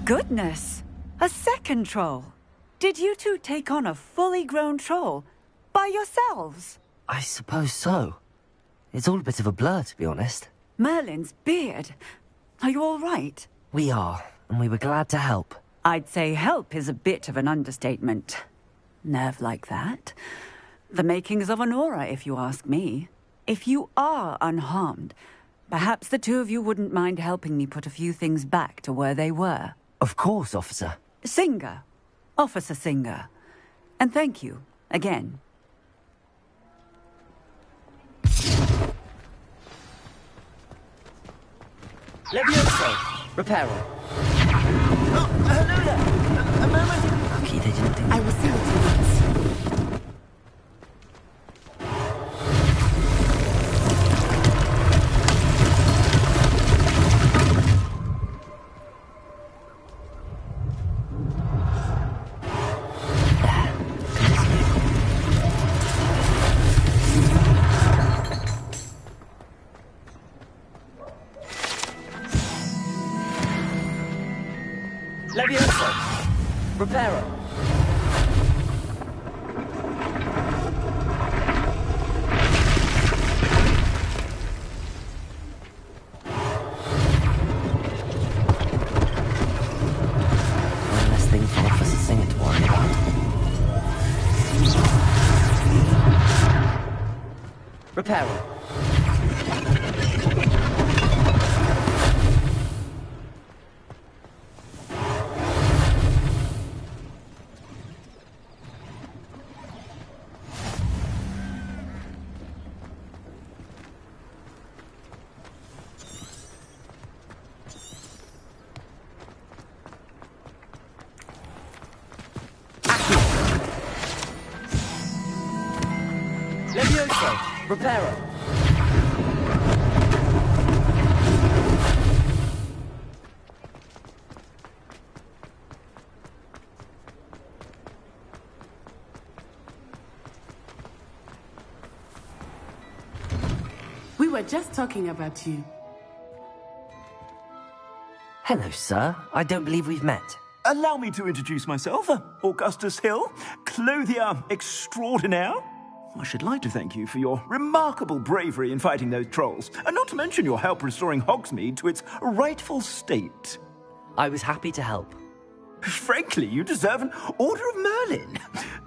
Goodness! A second troll! Did you two take on a fully grown troll? By yourselves? I suppose so. It's all a bit of a blur, to be honest. Merlin's beard. Are you all right? We are, and we were glad to help. I'd say help is a bit of an understatement. Nerve like that. The makings of an aura, if you ask me. If you are unharmed, perhaps the two of you wouldn't mind helping me put a few things back to where they were. Of course, officer. Singer. Officer Singer. And thank you, again. Levioso! Reparo. Oh, hello there. A moment. Lucky they didn't think... I will see what he wants. Levioso! Reparo. One less thing for Officer Singer to worry about. Reparo. Levioso! Reparo. We were just talking about you. Hello, sir. I don't believe we've met. Allow me to introduce myself. Augustus Hill, clothier extraordinaire. I should like to thank you for your remarkable bravery in fighting those trolls, and not to mention your help restoring Hogsmeade to its rightful state. I was happy to help. Frankly, you deserve an Order of Merlin.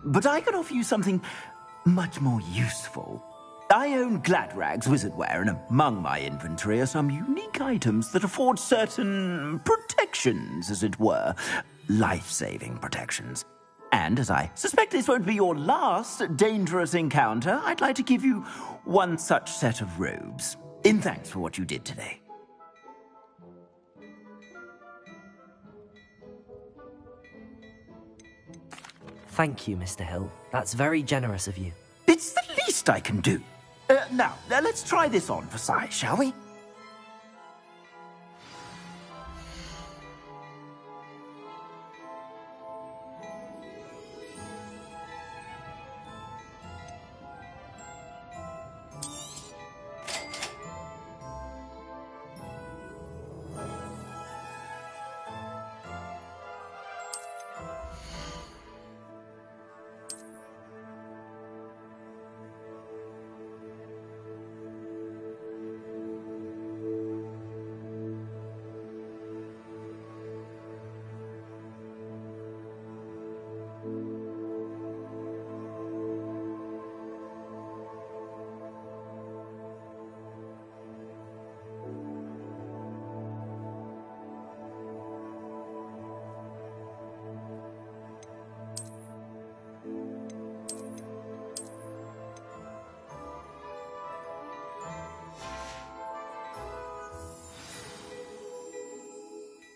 But I can offer you something much more useful. I own Gladrag's wizardware, and among my inventory are some unique items that afford certain protections, as it were. Life-saving protections. And as I suspect this won't be your last dangerous encounter, I'd like to give you one such set of robes, in thanks for what you did today. Thank you, Mr. Hill. That's very generous of you. It's the least I can do. Now, let's try this on for size, shall we?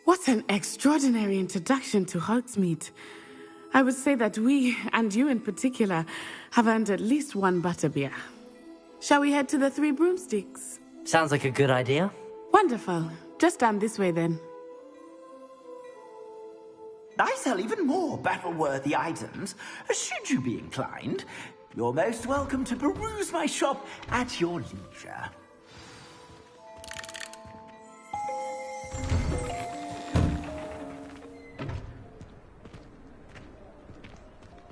What an extraordinary introduction to Hogsmeade. I would say that we, and you in particular, have earned at least one butterbeer. Shall we head to the Three Broomsticks? Sounds like a good idea. Wonderful. Just down this way then. I sell even more battle-worthy items, should you be inclined. You're most welcome to peruse my shop at your leisure.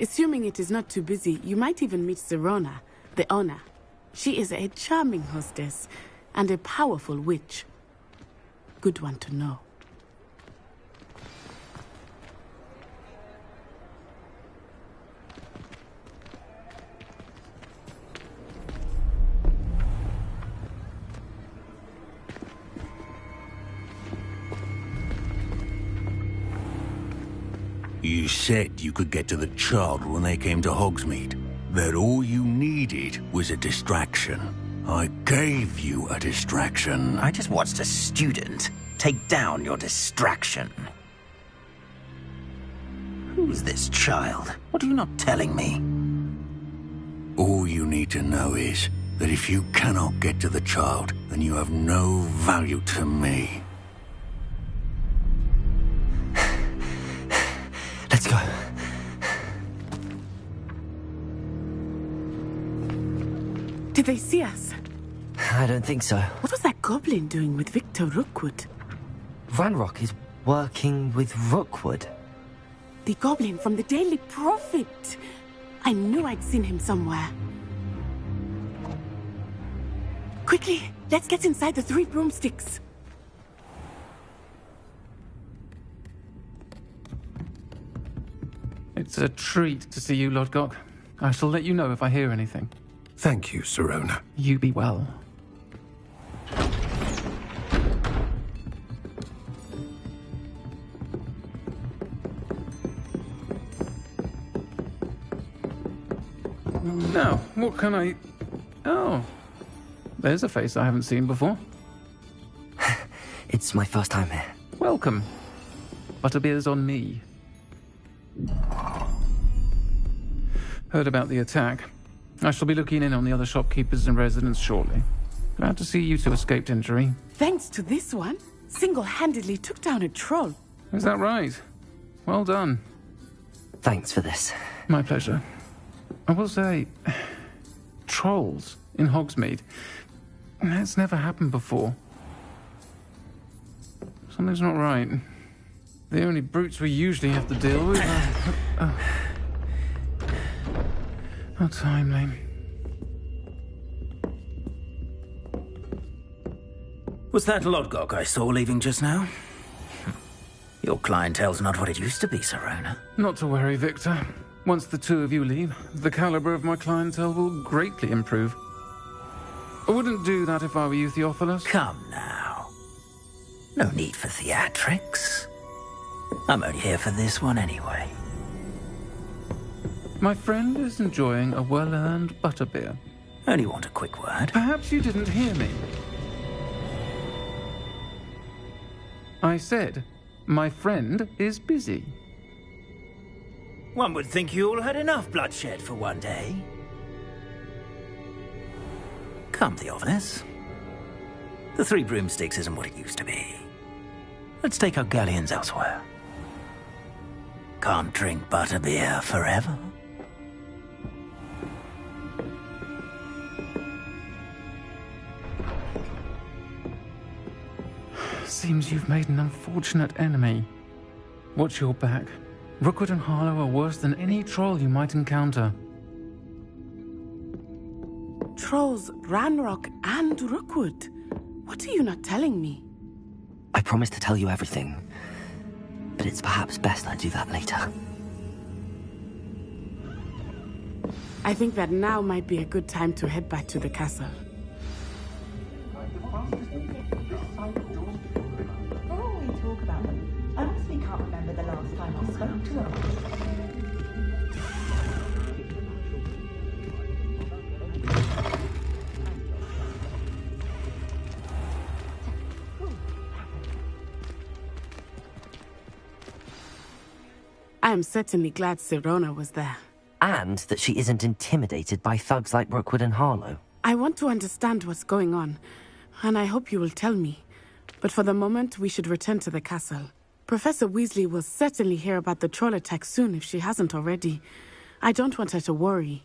Assuming it is not too busy, you might even meet Serona, the owner. She is a charming hostess and a powerful witch. Good one to know. You said you could get to the child when they came to Hogsmeade. That all you needed was a distraction. I gave you a distraction. I just watched a student take down your distraction. Who's this child? What are you not telling me? All you need to know is that if you cannot get to the child, then you have no value to me. Let's go. Did they see us? I don't think so. What was that goblin doing with Victor Rookwood? Ranrock is working with Rookwood. The goblin from the Daily Prophet. I knew I'd seen him somewhere. Quickly, let's get inside the Three Broomsticks. It's a treat to see you, Lodgok. I shall let you know if I hear anything. Thank you, Serona. You be well. Now, what can I... Oh, there's a face I haven't seen before. It's my first time here. Welcome. Butterbeer's on me. Heard about the attack. I shall be looking in on the other shopkeepers and residents shortly. Glad to see you two escaped injury. Thanks to this one, single-handedly took down a troll. Is that right? Well done. Thanks for this. My pleasure. I will say, trolls in Hogsmeade. That's never happened before. Something's not right. The only brutes we usually have to deal with... How timely. Was that Lodgok I saw leaving just now? Your clientele's not what it used to be, Sirona. Not to worry, Victor. Once the two of you leave, the caliber of my clientele will greatly improve. I wouldn't do that if I were you, Theophilus. Come now. No need for theatrics. I'm only here for this one anyway. My friend is enjoying a well-earned butterbeer. Only want a quick word. Perhaps you didn't hear me. I said, my friend is busy. One would think you all had enough bloodshed for one day. Come, Theophilus. The Three Broomsticks isn't what it used to be. Let's take our galleons elsewhere. Can't drink butterbeer forever. Seems you've made an unfortunate enemy. Watch your back. Rookwood and Harlow are worse than any troll you might encounter. Trolls, Ranrock, and Rookwood. What are you not telling me? I promised to tell you everything, but it's perhaps best I do that later. I think that now might be a good time to head back to the castle. I honestly can't remember the last time I spoke to her. I am certainly glad Sirona was there. And that she isn't intimidated by thugs like Rookwood and Harlow. I want to understand what's going on, and I hope you will tell me. But for the moment, we should return to the castle. Professor Weasley will certainly hear about the troll attack soon if she hasn't already. I don't want her to worry.